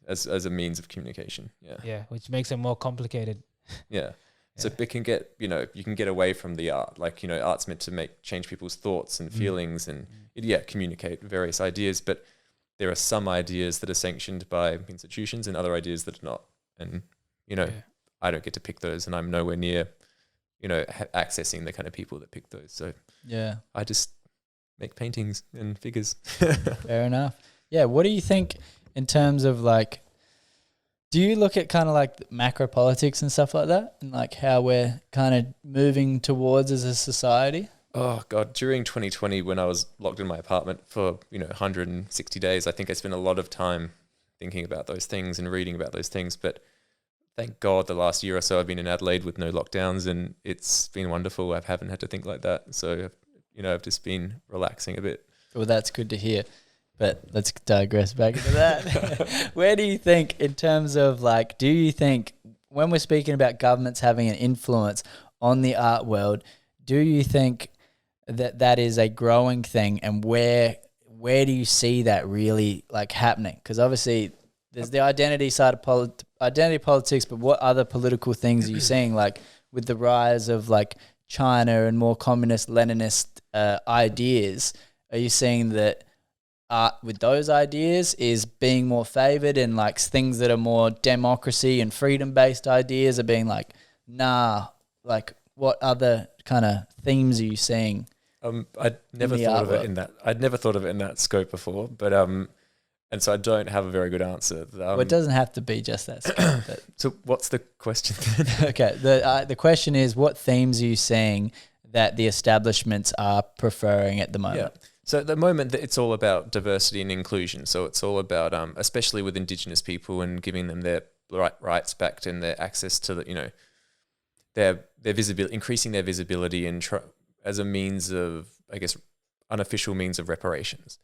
as a means of communication. Which makes it more complicated. So it can get, you know, you can get away from the art. Like, you know, art's meant to change people's thoughts and feelings and communicate various ideas, but there are some ideas that are sanctioned by institutions and other ideas that are not. And, you know, I don't get to pick those, and I'm nowhere near, you know, accessing the kind of people that pick those. So I just make paintings and figures. Fair enough. Yeah. What do you think in terms of like, do you look at kind of like macro politics and stuff like that, and like how we're kind of moving towards as a society? Oh God, during 2020, when I was locked in my apartment for, you know, 160 days, I think I spent a lot of time thinking about those things and reading about those things. But thank God the last year or so I've been in Adelaide with no lockdowns, and it's been wonderful. I haven't had to think like that. So, you know, I've just been relaxing a bit. Well, that's good to hear. But let's digress back into that. Where do you think, in terms of like, do you think when we're speaking about governments having an influence on the art world, do you think that is a growing thing, and where do you see that really like happening? Because obviously there's the identity side of identity politics, but what other political things are you seeing, like with the rise of like China and more communist Leninist ideas? Are you seeing that art with those ideas is being more favored, and like things that are more democracy and freedom based ideas are being like, nah? Like, what other kind of themes are you seeing? I'd never thought of it in that. I'd never thought of it in that scope before, but and so I don't have a very good answer. Well, it doesn't have to be just that scope. But so what's the question then? Okay, the question is, what themes are you seeing that the establishments are preferring at the moment? Yeah. So at the moment, it's all about diversity and inclusion. So it's all about, especially with Indigenous people, and giving them their rights back and their access to the, you know, their visibility, increasing their visibility, and as a means of, I guess, unofficial means of reparations.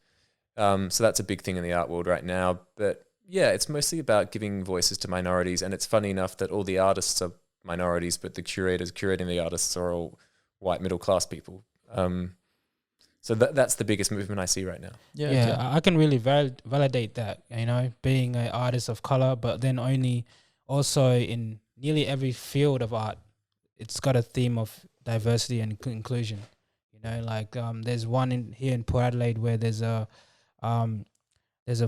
So that's a big thing in the art world right now. But yeah, it's mostly about giving voices to minorities. And it's funny enough that all the artists are minorities, but the curators curating the artists are all white middle class people. So that's the biggest movement I see right now. Yeah, okay. I can really validate that, you know, being an artist of color, but then also in nearly every field of art, it's got a theme of diversity and inclusion. You know, like there's one here in Port Adelaide where there's a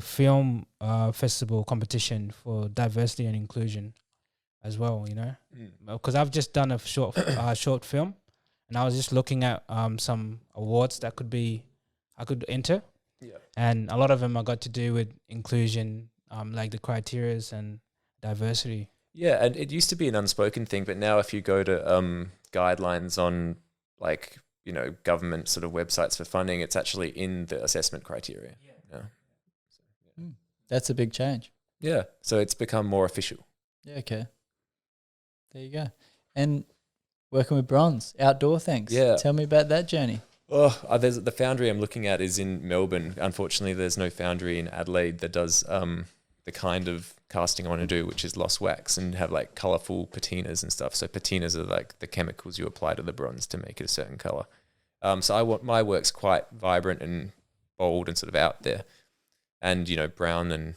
film festival competition for diversity and inclusion as well, you know, because I've just done a short film. And I was just looking at some awards that I could enter. Yeah. And a lot of them I got to do with inclusion, like the criterias and diversity. Yeah, and it used to be an unspoken thing, but now if you go to guidelines on like, government sort of websites for funding. It's actually in the assessment criteria. Yeah. That's a big change. Yeah. So it's become more official. Yeah, okay. There you go. And working with bronze, outdoor things. Yeah. Tell me about that journey. Oh, there's the foundry I'm looking at is in Melbourne. Unfortunately, there's no foundry in Adelaide that does the kind of casting I want to do, which is lost wax and have like colourful patinas and stuff. So patinas are like the chemicals you apply to the bronze to make it a certain colour. So I want my work's quite vibrant and bold and sort of out there. And, brown and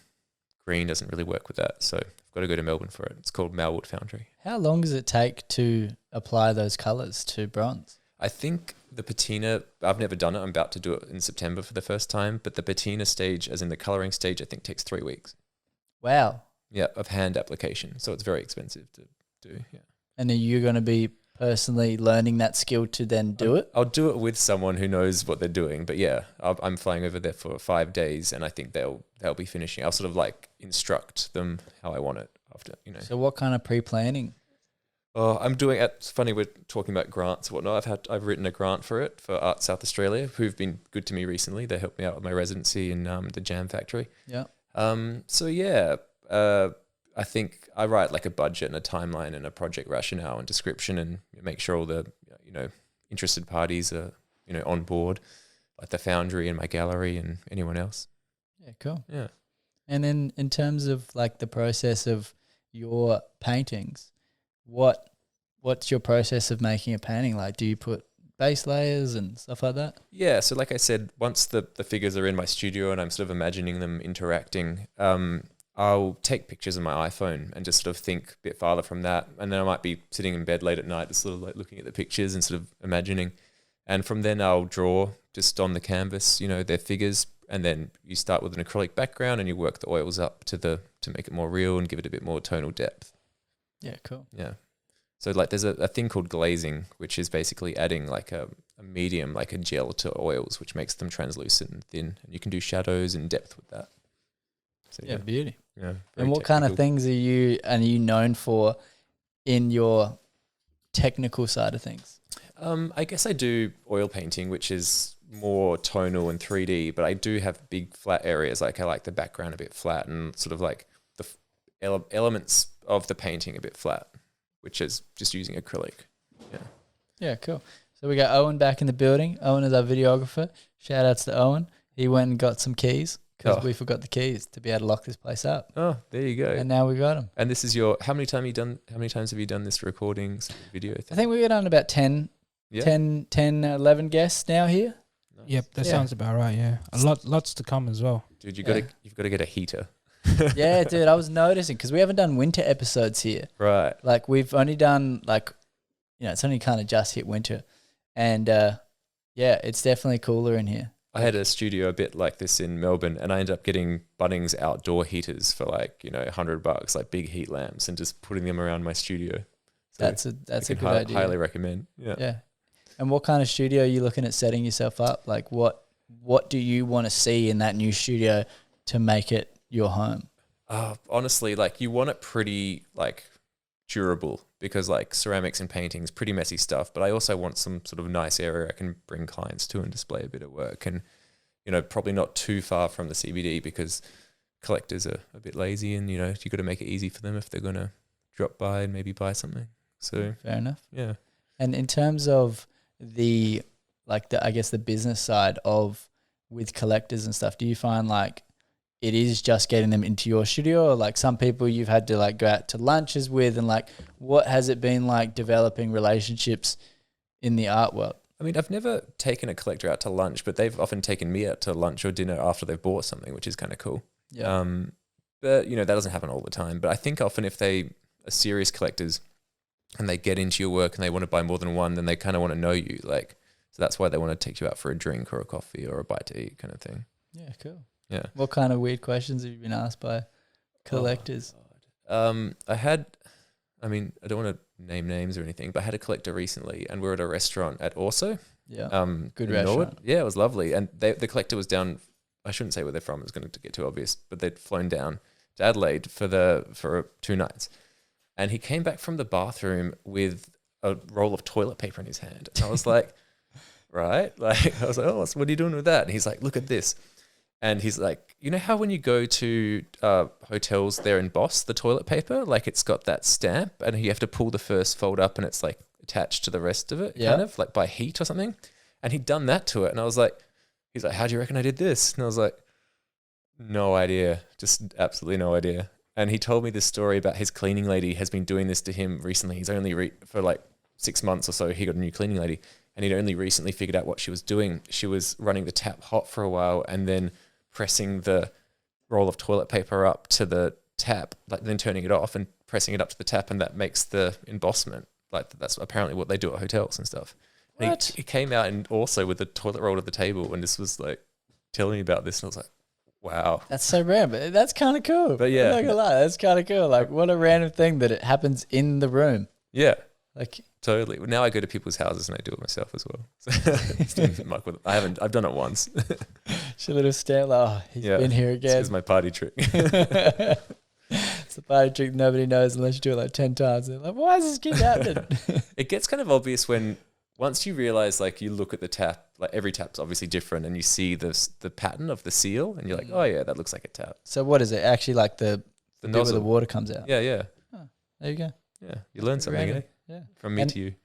green doesn't really work with that. So I've got to go to Melbourne for it. It's called Malwood Foundry. How long does it take to apply those colours to bronze? I think the patina, I've never done it. I'm about to do it in September for the first time. But the patina stage, as in the colouring stage, I think takes 3 weeks. Wow. Yeah, of hand application. So it's very expensive to do. Yeah. And are you going to be personally learning that skill to then do it? I'll do it with someone who knows what they're doing. But yeah, I'm flying over there for 5 days, and I think they'll be finishing. I'll sort of like instruct them how I want it after. So what kind of pre-planning? Oh, I'm doing it. It's funny we're talking about grants and whatnot. I've written a grant for it for Art South Australia, who've been good to me recently. They helped me out with my residency in the Jam Factory. Yeah. So yeah, I think I write like a budget and a timeline and a project rationale and description, and make sure all the interested parties are on board, like the foundry and my gallery and anyone else. Yeah, cool. Yeah. And then in terms of like the process of your paintings, what's your process of making a painting like? Do you put base layers and stuff like that? Yeah, so like I said, once the figures are in my studio and I'm sort of imagining them interacting, I'll take pictures on my iPhone and just sort of think a bit farther from that. And then I might be sitting in bed late at night, just sort of like looking at the pictures and sort of imagining. And from then I'll draw just on the canvas, their figures. And then you start with an acrylic background and you work the oils up to make it more real and give it a bit more tonal depth. Yeah, cool. Yeah. So like there's a thing called glazing, which is basically adding like a medium, like a gel to oils, which makes them translucent and thin. And you can do shadows and depth with that. So, yeah, beauty. Yeah. And what kind of things are you known for in your technical side of things? I guess I do oil painting, which is more tonal and 3D, but I do have big flat areas. Like I like the background a bit flat and sort of like the elements of the painting a bit flat, which is just using acrylic. Yeah. Yeah, cool. So we got Owen back in the building. Owen is our videographer. Shout outs to Owen. He went and got some keys because we forgot the keys to be able to lock this place up. Oh, there you go. And now we got them. And this is how many times have you done this recordings video thing? I think we've done about 10, 11 guests now here. Nice. Yep, that sounds about right. Yeah, lots to come as well. Dude, you've got to get a heater. Yeah, dude, I was noticing because we haven't done winter episodes here. Right. Like we've only done it's only kind of just hit winter, and yeah, it's definitely cooler in here. I had a studio a bit like this in Melbourne, and I ended up getting Bunnings outdoor heaters for like $100, like big heat lamps, and just putting them around my studio. So that's a good idea. Highly recommend. Yeah. Yeah. And what kind of studio are you looking at setting yourself up? Like what do you want to see in that new studio to make it your home? Honestly, like you want it pretty like durable, because like ceramics and painting is pretty messy stuff, but I also want some sort of nice area I can bring clients to and display a bit of work, and probably not too far from the CBD, because collectors are a bit lazy, and you got to make it easy for them if they're going to drop by and maybe buy something. So fair enough. Yeah. And in terms of the business side of with collectors and stuff, do you find like it is just getting them into your studio, or like some people you've had to like go out to lunches with, and like what has it been like developing relationships in the art world? I mean, I've never taken a collector out to lunch, but they've often taken me out to lunch or dinner after they've bought something, which is kind of cool. Yeah. But that doesn't happen all the time. But I think often if they are serious collectors and they get into your work and they want to buy more than one, then they kind of want to know you. Like, so that's why they want to take you out for a drink or a coffee or a bite to eat kind of thing. Yeah, cool. Yeah. What kind of weird questions have you been asked by collectors? I don't want to name names or anything, but I had a collector recently, and we were at a restaurant at Orso. Yeah. Good restaurant. Norwood. Yeah, it was lovely. And the collector was down, I shouldn't say where they're from, it's going to get too obvious, but they'd flown down to Adelaide for 2 nights. And he came back from the bathroom with a roll of toilet paper in his hand. And I was like, right? Like, I was like, oh, so what are you doing with that? And he's like, look at this. And he's like, you know how when you go to hotels there in Boss, the toilet paper, like it's got that stamp and you have to pull the first fold up and it's like attached to the rest of it, kind of like by heat or something. And he'd done that to it. And I was like, he's like, how do you reckon I did this? And I was like, no idea. Just absolutely no idea. And he told me this story about his cleaning lady has been doing this to him recently. He's only for like 6 months or so, he got a new cleaning lady and he'd only recently figured out what she was doing. She was running the tap hot for a while and then pressing the roll of toilet paper up to the tap, like then turning it off and pressing it up to the tap, and that makes the embossment. Like that's apparently what they do at hotels and stuff. And he came out and also with the toilet roll to the table, and this was like telling me about this, and I was like, wow, that's so random. But that's kind of cool. But yeah, I'm not gonna lie, that's kind of cool. Like what a random thing that it happens in the room. Yeah, like totally. Now I go to people's houses and I do it myself as well. So muck with it. I've done it once. She little stamp, like, oh, he's been here again. It's my party trick. It's a party trick nobody knows unless you do it like 10 times. They're like, why is this keep happening? It gets kind of obvious when once you realize, like, you look at the tap, like every tap's obviously different, and you see the pattern of the seal, and you're like, oh yeah, that looks like a tap. So what is it? Actually, like the bit where the water comes out. Yeah. Oh, there you go. Yeah, you learn something, eh? Yeah. From me to you.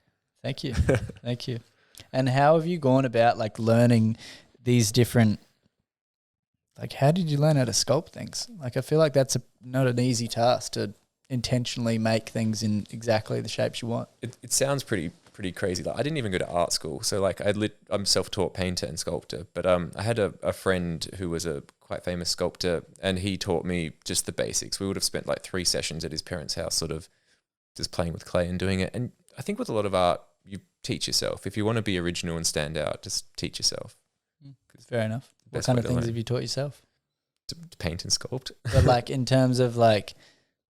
Thank you. Thank you. And how have you gone about like learning these different, like how did you learn how to sculpt things? Like I feel like that's not an easy task to intentionally make things in exactly the shapes you want. It sounds pretty crazy. Like I didn't even go to art school. So like I'm self-taught painter and sculptor, but I had a friend who was a quite famous sculptor, and he taught me just the basics. We would have spent like 3 sessions at his parents' house sort of just playing with clay and doing it. And I think with a lot of art, you teach yourself. If you want to be original and stand out, just teach yourself. Fair enough. What kind of things have you taught yourself? To paint and sculpt. But like in terms of like,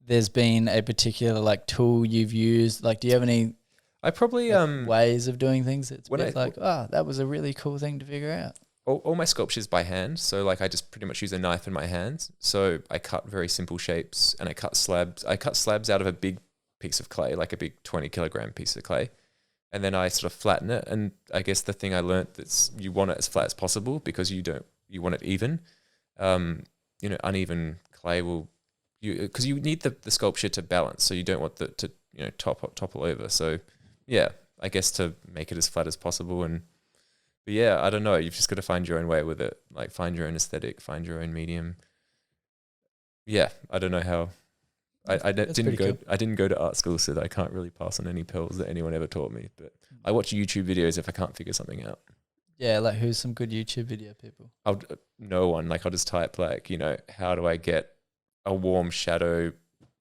there's been a particular like tool you've used. Like, do you have any? I probably ways of doing things. It's like, that was a really cool thing to figure out. All my sculptures by hand. So like I just pretty much use a knife in my hands. So I cut very simple shapes and I cut slabs. I cut slabs out of a big piece of clay, like a big 20 kilogram piece of clay. And then I sort of flatten it. And I guess the thing I learnt that's you want it as flat as possible because you want it even. Uneven clay because you need the sculpture to balance. So you don't want to topple over. So yeah, I guess to make it as flat as possible. But yeah, I don't know. You've just got to find your own way with it. Like find your own aesthetic, find your own medium. Yeah, I don't know how. I didn't go to art school, so I can't really pass on any pearls that anyone ever taught me. But I watch YouTube videos if I can't figure something out. Yeah, like who's some good YouTube video people? No one. Like I'll just type like, how do I get a warm shadow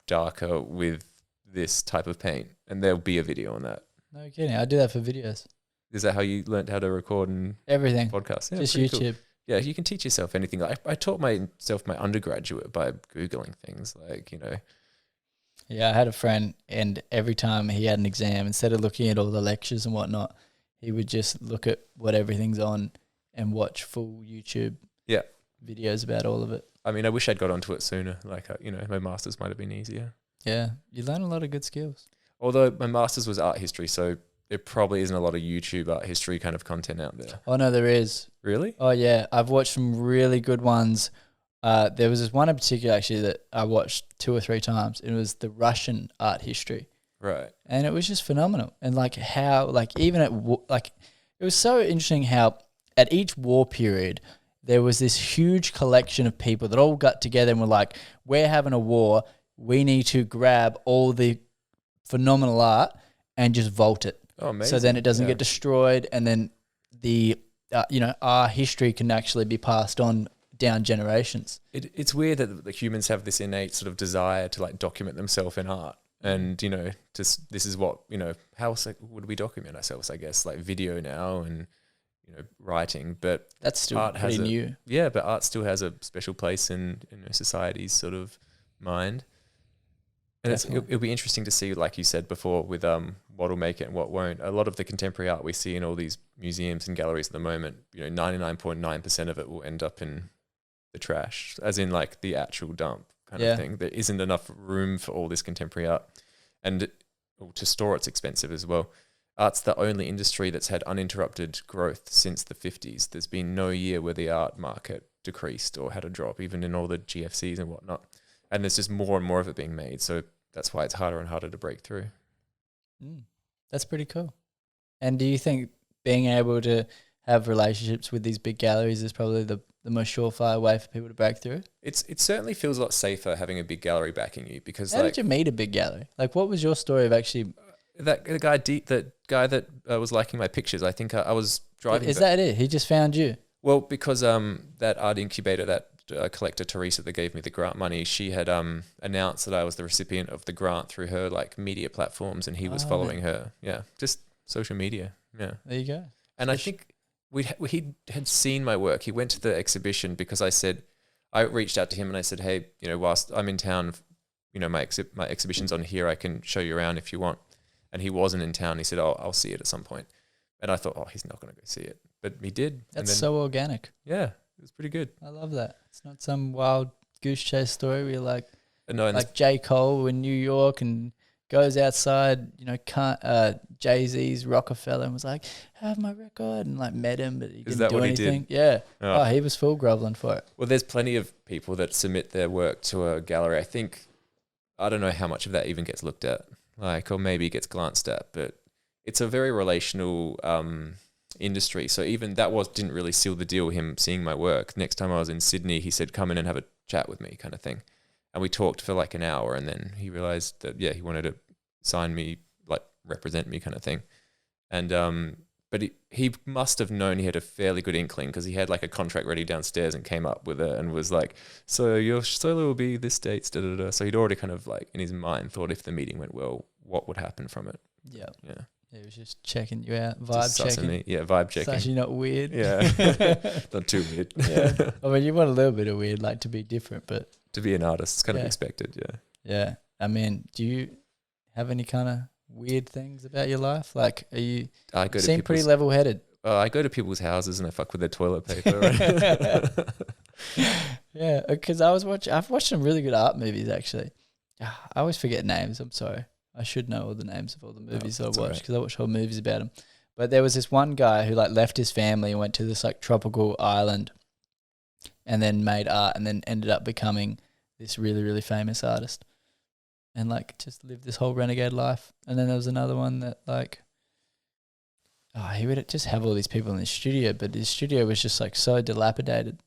darker with this type of paint? And there'll be a video on that. No kidding. I do that for videos. Is that how you learned how to record and everything? Podcasts? Yeah, just YouTube. Cool. Yeah, you can teach yourself anything. I taught myself my undergraduate by Googling things like, Yeah, I had a friend, and every time he had an exam, instead of looking at all the lectures and whatnot, he would just look at what everything's on and watch full YouTube videos about all of it. I mean, I wish I'd got onto it sooner. Like, my master's might have been easier. Yeah, you learn a lot of good skills. Although my master's was art history, so there probably isn't a lot of YouTube art history kind of content out there. Oh, no, there is. Really? Oh, yeah. I've watched some really good ones. There was this one in particular, actually, that I watched 2 or 3 times. It was the Russian art history. Right. And it was just phenomenal. And like how, like even at, it was so interesting how at each war period, there was this huge collection of people that all got together and were like, we're having a war. We need to grab all the phenomenal art and just vault it. Oh, amazing. So then it doesn't get destroyed. And then the, our history can actually be passed on down generations. It's weird that the humans have this innate sort of desire to like document themselves in art. And, this is what, how else would we document ourselves, I guess, like video now and, writing. But that's still art pretty new. Yeah, but art still has a special place in society's sort of mind. And it'll be interesting to see, like you said before, with what will make it and what won't. A lot of the contemporary art we see in all these museums and galleries at the moment, 99.9% of it will end up in the trash, as in like the actual dump kind of thing. There isn't enough room for all this contemporary art. And to store it's expensive as well. Art's the only industry that's had uninterrupted growth since the 50s. There's been no year where the art market decreased or had a drop, even in all the GFCs and whatnot. And there's just more and more of it being made. So that's why it's harder and harder to break through. That's pretty cool. And do you think being able to have relationships with these big galleries is probably the most surefire way for people to break through? It certainly feels a lot safer having a big gallery backing you, because how did you meet a big gallery? Like, what was your story of actually... The guy that was liking my pictures, I think I was driving... Is that it? He just found you? Well, because that art incubator, that collector Teresa that gave me the grant money, she had announced that I was the recipient of the grant through her like media platforms, and he was following her. Yeah, just social media. Yeah, there you go. And so I think he had seen my work. He went to the exhibition because I reached out to him and I said, hey, whilst I'm in town, my exhibition's on here. I can show you around if you want. And he wasn't in town. He said, oh, I'll see it at some point. And I thought, oh, he's not going to go see it. But he did. That's so organic. Yeah, it was pretty good. I love that. It's not some wild goose chase story where you're like, like J. Cole in New York and goes outside, Jay-Z's Rockefeller and was like, have my record, and like met him, but he didn't do anything. Yeah. Oh, he was full groveling for it. Well, there's plenty of people that submit their work to a gallery. I don't know how much of that even gets looked at, or maybe gets glanced at, but it's a very relational industry. So even that didn't really seal the deal, him seeing my work. Next time I was in Sydney, he said, come in and have a chat with me, kind of thing. And we talked for like an hour, and then he realized that, he wanted to sign me, like represent me, kind of thing. And but he must have known, he had a fairly good inkling, because he had like a contract ready downstairs and came up with it and was like, so your solo will be this date, da da da. So he'd already kind of like in his mind thought if the meeting went well, what would happen from it. Yeah. Yeah. He was just checking you out, vibe checking. Yeah, vibe checking. It's actually not weird. Yeah. Not too weird. Yeah. I mean, you want a little bit of weird, like to be different, but... To be an artist, it's kind of expected, yeah. Yeah. I mean, do you have any kind of weird things about your life? Like, you seem pretty level-headed. I go to people's houses and I fuck with their toilet paper. Right? Yeah, because I've watched some really good art movies, actually. I always forget names, I'm sorry. I should know all the names of all the movies I watch, because I watch whole movies about them. But there was this one guy who like left his family and went to this like tropical island and then made art and then ended up becoming this really, really famous artist and like just lived this whole renegade life. And then there was another one that like, he would just have all these people in his studio, but his studio was just like so dilapidated.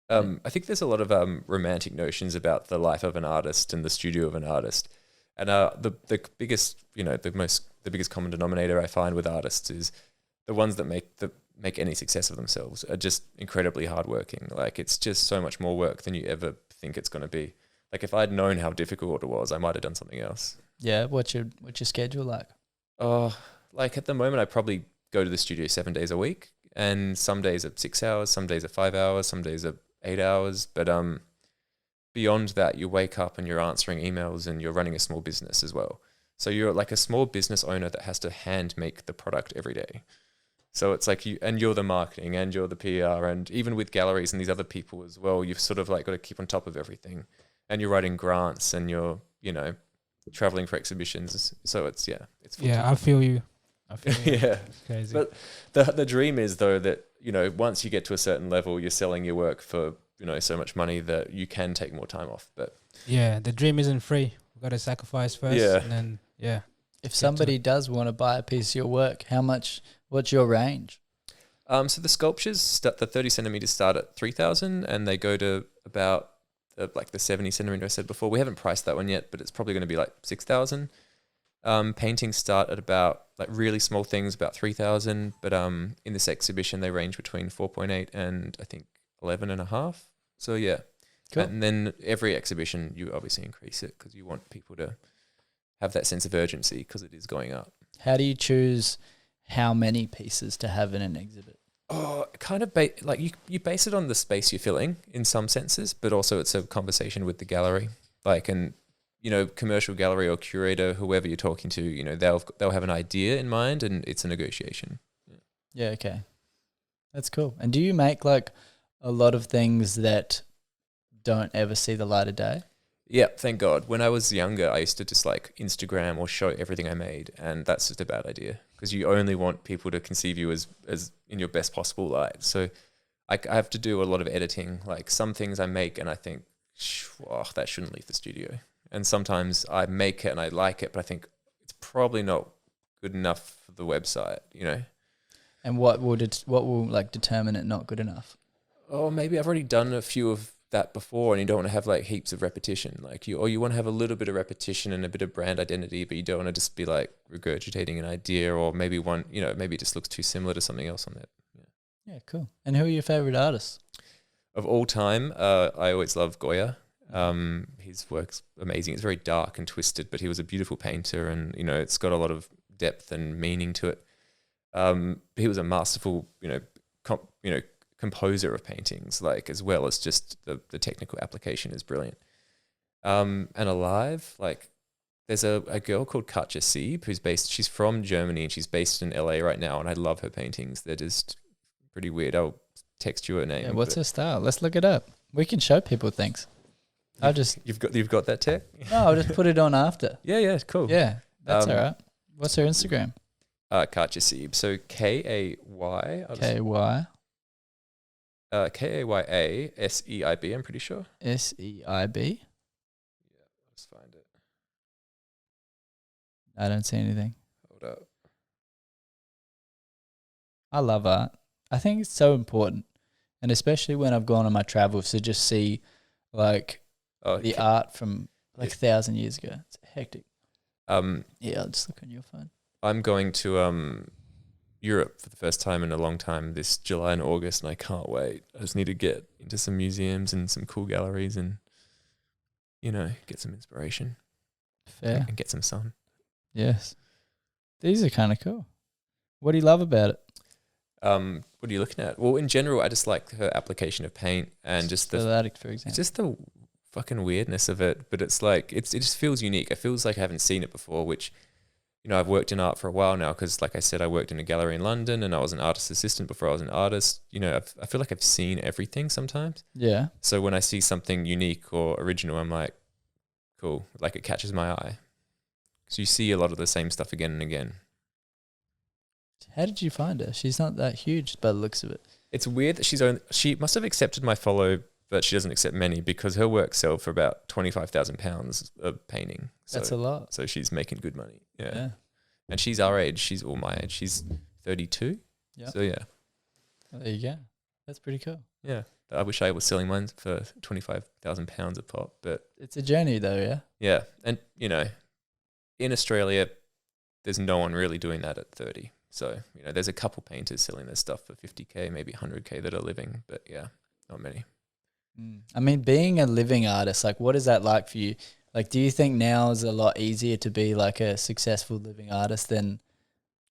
I think there's a lot of romantic notions about the life of an artist and the studio of an artist. And the biggest, the biggest common denominator I find with artists is the ones that make any success of themselves are just incredibly hardworking. Like, it's just so much more work than you ever think it's going to be. Like, if I'd known how difficult it was, I might have done something else. Yeah. What's your schedule like? Like at the moment, I probably go to the studio 7 days a week, and some days are 6 hours, some days are 5 hours, some days are 8 hours. But beyond that, you wake up and you're answering emails and you're running a small business as well. So you're like a small business owner that has to hand make the product every day. So it's like you're the marketing and you're the PR, and even with galleries and these other people as well, you've sort of like got to keep on top of everything. And you're writing grants and you're, traveling for exhibitions. So it's I feel you. Yeah. It's crazy. But the dream is though that, once you get to a certain level, you're selling your work for, so much money that you can take more time off. But yeah, the dream isn't free. We've got to sacrifice first. Yeah. And then, yeah. If somebody does want to buy a piece of your work, what's your range? So the sculptures, the 30 centimeters start at 3,000 and they go to about the 70 centimeter I said before. We haven't priced that one yet, but it's probably going to be like 6,000. Paintings start at about like really small things, about 3,000. But in this exhibition, they range between 4.8 and I think 11.5. So yeah. Cool. And then every exhibition, you obviously increase it because you want people to have that sense of urgency because it is going up. How do you choose how many pieces to have in an exhibit? Oh, kind of you base it on the space you're filling in some senses, but also it's a conversation with the gallery. Commercial gallery or curator, whoever you're talking to, they'll have an idea in mind and it's a negotiation. Yeah, okay. That's cool. And do you make like a lot of things that don't ever see the light of day? Yeah, thank God. When I was younger, I used to just like Instagram or show everything I made, and that's just a bad idea because you only want people to conceive you as in your best possible light. So I have to do a lot of editing. Like some things I make and I think, oh, that shouldn't leave the studio. And sometimes I make it and I like it, but I think it's probably not good enough for the website, you know? And what will like determine it not good enough? Oh, maybe I've already done a few of that before and you don't want to have like heaps of repetition. Like you want to have a little bit of repetition and a bit of brand identity, but you don't want to just be like regurgitating an idea or maybe one, you know, maybe it just looks too similar to something else on there. Yeah, cool. And who are your favorite artists? Of all time, I always love Goya. His work's amazing. It's very dark and twisted, but he was a beautiful painter, and you know it's got a lot of depth and meaning to it. He was a masterful, composer of paintings, like as well as just the technical application is brilliant. And alive, like there's a girl called Katja Sieb she's from Germany and she's based in LA right now, and I love her paintings. They're just pretty weird. I'll text you her name. Yeah, what's her style? Let's look it up. We can show people things. You've got that tech? No, I'll just put it on after. Yeah, cool. Yeah, that's all right. What's her Instagram? Katja Sieb. So KAY. KY. KAYASEIB. I'm pretty sure. SEIB. Yeah, let's find it. I don't see anything. Hold up. I love art. I think it's so important, and especially when I've gone on my travels to just see like the art from like 1,000 years ago. It's hectic. Yeah, I'll just look on your phone. I'm going to Europe for the first time in a long time this July and August, and I can't wait. I just need to get into some museums and some cool galleries and, you know, get some inspiration. Fair. And get some sun. Yes. These are kind of cool. What do you love about it? What are you looking at? Well, in general, I just like her application of paint and just for example. It's just the fucking weirdness of it, but it's like it just feels unique. It feels like I haven't seen it before, which, you know, I've worked in art for a while now because, like I said, I worked in a gallery in London and I was an artist assistant before I was an artist. You know, I feel like I've seen everything sometimes. Yeah. So when I see something unique or original, I'm like, cool. Like it catches my eye. So you see a lot of the same stuff again and again. How did you find her? She's not that huge by the looks of it. It's weird that she must have accepted my follow, but she doesn't accept many because her work sell for about £25,000 of painting. So, that's a lot. So she's making good money. Yeah. And she's our age. She's all my age. She's 32. Yeah. So yeah. Well, there you go. That's pretty cool. Yeah. I wish I was selling mine for £25,000 a pop, but it's a journey though. Yeah. Yeah. And you know, in Australia, there's no one really doing that at 30. So, you know, there's a couple painters selling their stuff for 50K, maybe 100K that are living, but yeah, not many. I mean, being a living artist, like what is that like for you? Like, do you think now is a lot easier to be like a successful living artist than?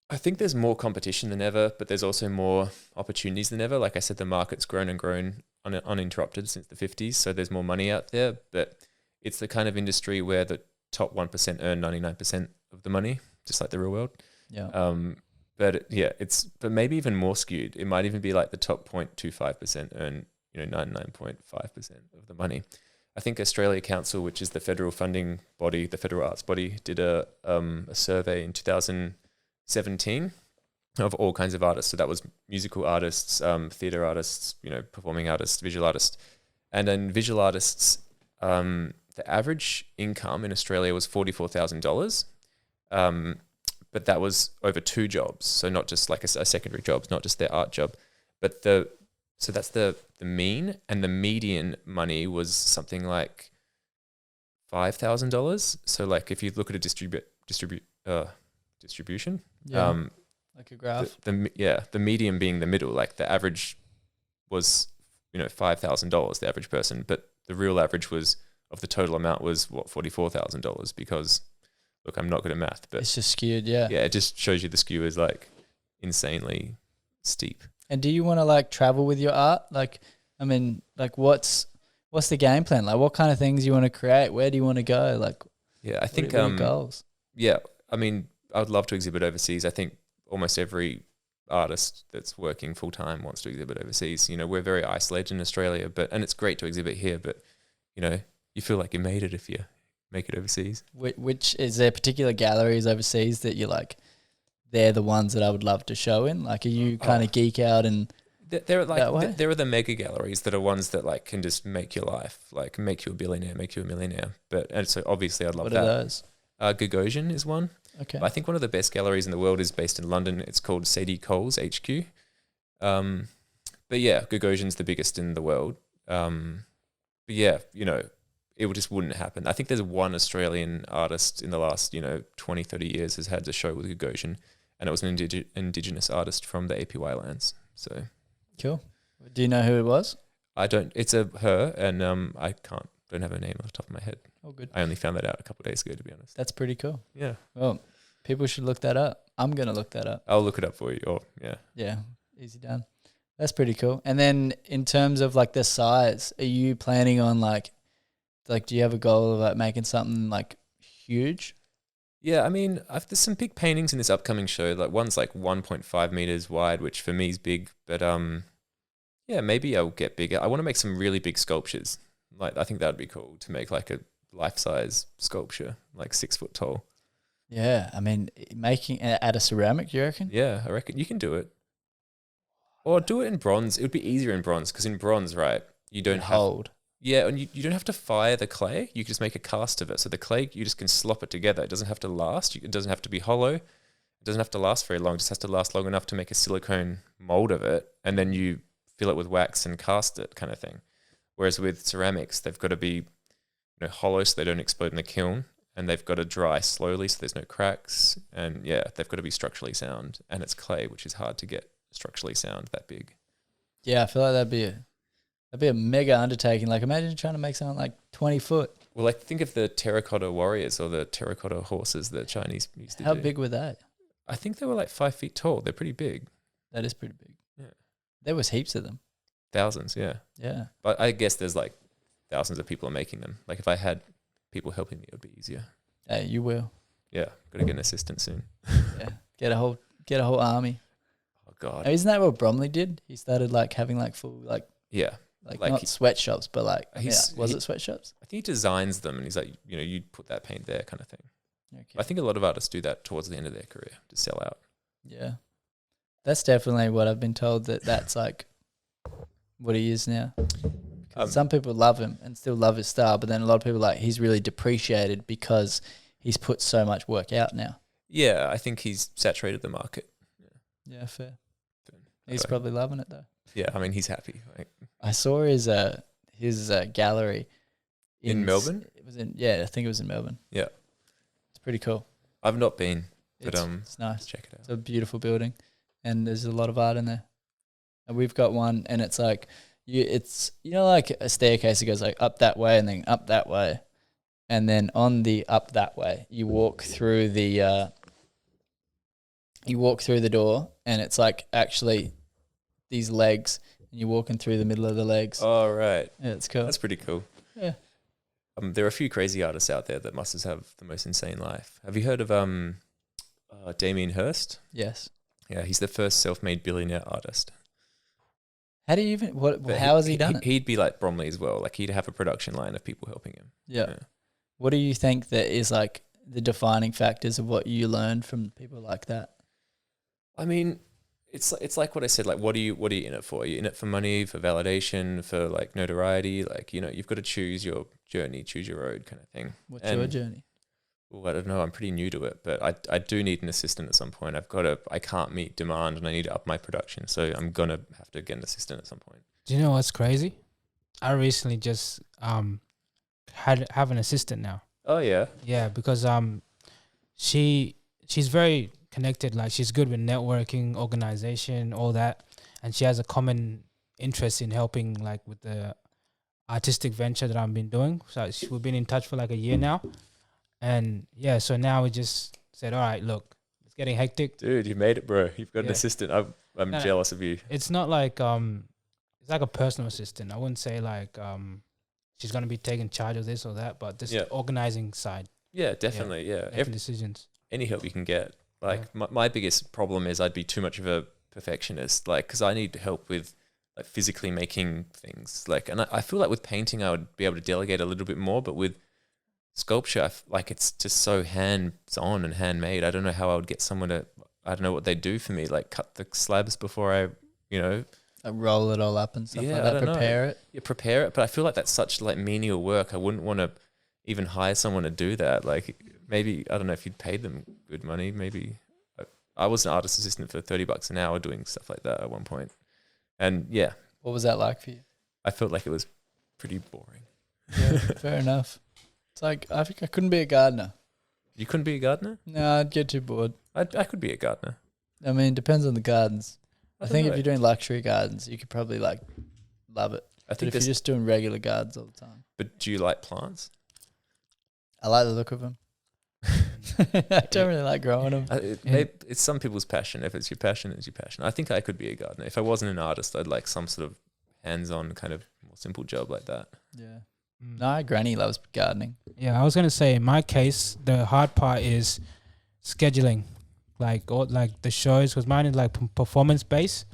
I think there's more competition than ever, but there's also more opportunities than ever. Like I said, the market's grown and grown uninterrupted since the 50s. So there's more money out there, but it's the kind of industry where the top 1% earn 99% of the money, just like the real world. Yeah. But but maybe even more skewed. It might even be like the top 0.25% earn, 99.5% of the money. I think Australia Council, which is the federal funding body, the federal arts body, did a survey in 2017 of all kinds of artists. So that was musical artists, theatre artists, performing artists, visual artists. And then visual artists, the average income in Australia was $44,000. But that was over 2 jobs. So not just like a secondary job, not just their art job. But so that's the mean, and the median money was something like $5,000. So like if you look at a distribution, like a graph. The median being the middle, like the average was $5,000, the average person, but the real average was of the total amount was $44,000 because. Look, I'm not good at math, but it's just skewed, yeah. Yeah, it just shows you the skew is like insanely steep. And do you want to like travel with your art? Like, I mean, like what's the game plan? Like, what kind of things you want to create? Where do you want to go? Like, yeah, I think what are your goals? Yeah, I mean, I would love to exhibit overseas. I think almost every artist that's working full time wants to exhibit overseas. We're very isolated in Australia, and it's great to exhibit here, but you feel like you made it if you make it overseas. Which is there particular galleries overseas that you're like, they're the ones that I would love to show in? Like, are you kind of geek out and there are that way? there are the mega galleries that are ones that like can just make your life, like make you a billionaire, make you a millionaire. And so obviously I'd love that. What are those? Gagosian is one. Okay. I think one of the best galleries in the world is based in London. It's called Sadie Coles HQ. But yeah, Gagosian's the biggest in the world. But yeah, you know, it just wouldn't happen. I think there's one Australian artist in the last, 20, 30 years has had a show with Gagosian, and it was an indigenous artist from the APY lands. So cool. Do you know who it was? I don't. It's her, and don't have her name off the top of my head. Oh, good. I only found that out a couple of days ago, to be honest. That's pretty cool. Yeah. Well, people should look that up. I'm gonna look that up. I'll look it up for you. Or yeah. Yeah, easy done. That's pretty cool. And then in terms of like the size, are you planning on like do you have a goal of like making something like huge? Yeah, I mean, there's some big paintings in this upcoming show. Like one's like 1.5 meters wide, which for me is big. But yeah, maybe I'll get bigger. I want to make some really big sculptures. Like I think that'd be cool to make like a life-size sculpture, like 6 foot tall. Yeah, I mean, making out of ceramic, you reckon? Yeah, I reckon you can do it. Or do it in bronze. It would be easier in bronze because in bronze, right, you don't hold. Yeah, and you don't have to fire the clay. You can just make a cast of it. So the clay, you just can slop it together. It doesn't have to last. It doesn't have to be hollow. It doesn't have to last very long. It just has to last long enough to make a silicone mold of it. And then you fill it with wax and cast it kind of thing. Whereas with ceramics, they've got to be hollow so they don't explode in the kiln. And they've got to dry slowly so there's no cracks. And yeah, they've got to be structurally sound. And it's clay, which is hard to get structurally sound that big. Yeah, I feel like that'd be a mega undertaking. Like imagine trying to make something like 20 foot. Well, like think of the terracotta warriors or the terracotta horses the Chinese used to do. How big were they? I think they were like 5 feet tall. They're pretty big. That is pretty big. Yeah. There was heaps of them. Thousands, yeah. Yeah. But I guess there's like thousands of people are making them. Like if I had people helping me, it would be easier. Hey, you will. Yeah. Got to get an assistant soon. Yeah. Get a whole army. Oh God. Isn't that what Bromley did? He started like having like full like yeah. Like not sweatshops, but like was it sweatshops? I think he designs them and he's like, you put that paint there kind of thing. Okay. I think a lot of artists do that towards the end of their career to sell out. Yeah. That's definitely what I've been told that's like what he is now. Some people love him and still love his style, but then a lot of people like he's really depreciated because he's put so much work out now. Yeah, I think he's saturated the market. Yeah, fair. He's probably loving it though. Yeah, I mean he's happy. Like, I saw his gallery in Melbourne. It was I think it was in Melbourne. Yeah, it's pretty cool. I've not been, but it's nice. Check it out. It's a beautiful building, and there's a lot of art in there. And we've got one, and it's like it's like a staircase that goes like up that way and then up that way, and then on the up that way you walk through the door, and it's like actually these legs, and you're walking through the middle of the legs. Oh, right. Yeah, it's cool. That's pretty cool. Yeah. There are a few crazy artists out there that must have the most insane life. Have you heard of Damien Hirst? Yes. Yeah, he's the first self-made billionaire artist. How do you even how has he done it? He'd be like Bromley as well. Like he'd have a production line of people helping him. Yeah. What do you think that is like the defining factors of what you learned from people like that? I mean, it's like what I said. Like, what are you in it for? Are you in it for money, for validation, for like notoriety? Like, you've got to choose your journey, choose your road, kind of thing. What's your journey? Well, I don't know. I'm pretty new to it, but I do need an assistant at some point. I can't meet demand, and I need to up my production. So I'm gonna have to get an assistant at some point. Do you know what's crazy? I recently just have an assistant now. Oh yeah. Yeah, because she's very connected. Like she's good with networking, organization, all that, and she has a common interest in helping, like with the artistic venture that I've been doing. So we've been in touch for like a year now, and yeah, so now we just said, all right, look, it's getting hectic. Dude, you made it, bro. You've got an assistant. I'm jealous of you. It's not like it's like a personal assistant. I wouldn't say like she's gonna be taking charge of this or that, but this organizing side. Yeah, definitely. Yeah, making decisions. Any help you can get. Like my biggest problem is I'd be too much of a perfectionist. Like, because I need help with like physically making things. Like, and I feel like with painting, I would be able to delegate a little bit more, but with sculpture, like it's just so hands-on and handmade. I don't know how I would get someone to, I don't know what they do for me, like cut the slabs before I, Like roll it all up and stuff like that, prepare it. Yeah, prepare it. But I feel like that's such like menial work. I wouldn't want to even hire someone to do that. Like maybe, I don't know if you'd paid them good money. Maybe I was an artist assistant for $30 an hour doing stuff like that at one point. And yeah. What was that like for you? I felt like it was pretty boring. Yeah, fair enough. It's like, I think I couldn't be a gardener. You couldn't be a gardener? No, I'd get too bored. I could be a gardener. I mean, it depends on the gardens. I think know. if you're doing luxury gardens, you could probably like love it. I think but if you're just doing regular gardens all the time. But do you like plants? I like the look of them. I don't really like growing them. It's some people's passion. If it's your passion, it's your passion. I think I could be a gardener. If I wasn't an artist, I'd like some sort of hands-on kind of more simple job like that. Yeah. No, Granny loves gardening. Yeah, I was gonna say in my case, the hard part is scheduling, like the shows, because mine is like performance based,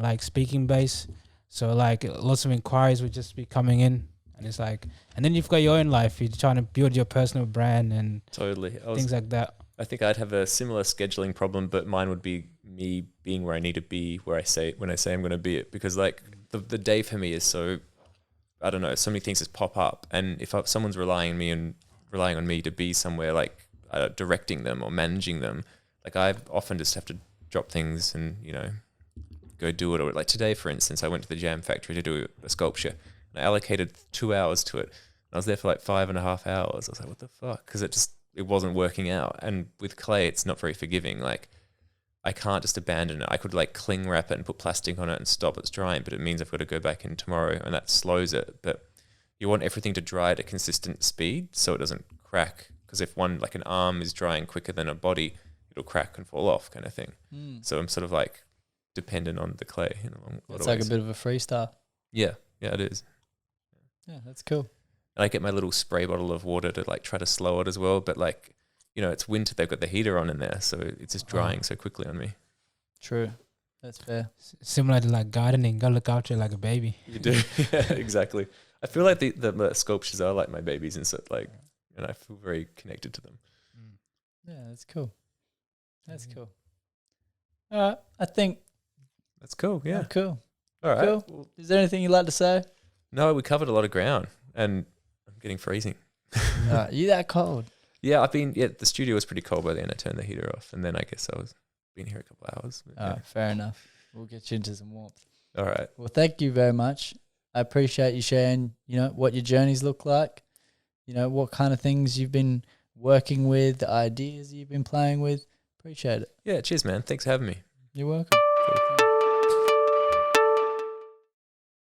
like speaking based. So like lots of inquiries would just be coming in, and it's like, and then you've got your own life. You're trying to build your personal brand and things like that. I think I'd have a similar scheduling problem, but mine would be me being where I need to be, when I say I'm going to be it, because like the day for me is so, I don't know, so many things just pop up, and if someone's relying on me to be somewhere, like directing them or managing them, like I often just have to drop things and go do it. Or like today, for instance, I went to the Jam Factory to do a sculpture, and I allocated 2 hours to it. And I was there for like 5.5 hours. I was like, what the fuck? Because it wasn't working out. And with clay, it's not very forgiving. Like I can't just abandon it. I could like cling wrap it and put plastic on it and stop its drying, but it means I've got to go back in tomorrow, and that slows it. But you want everything to dry at a consistent speed so it doesn't crack. Because if an arm is drying quicker than a body, it'll crack and fall off, kind of thing. So I'm sort of like dependent on the clay in a lot of ways. It's like a bit of a freestyle. Yeah, it is. Yeah, that's cool. And I get my little spray bottle of water to like try to slow it as well. But like, it's winter, they've got the heater on in there, so it's just drying so quickly on me. True. That's fair. Similar to like gardening, gotta look after it like a baby. You do. Yeah, exactly. I feel like the sculptures are like my babies, and so like, and I feel very connected to them. Yeah, that's cool. That's cool. All right, I think that's cool. Yeah, cool. All right. Cool. Well, is there anything you'd like to say? No, we covered a lot of ground, and I'm getting freezing. You that cold? Yeah, the studio was pretty cold by then. I turned the heater off, and then I guess I was been here a couple of hours. All right, fair enough. We'll get you into some warmth. All right. Well, thank you very much. I appreciate you sharing, what your journeys look like, what kind of things you've been working with, the ideas you've been playing with. Appreciate it. Yeah, cheers, man. Thanks for having me. You're welcome. Cool.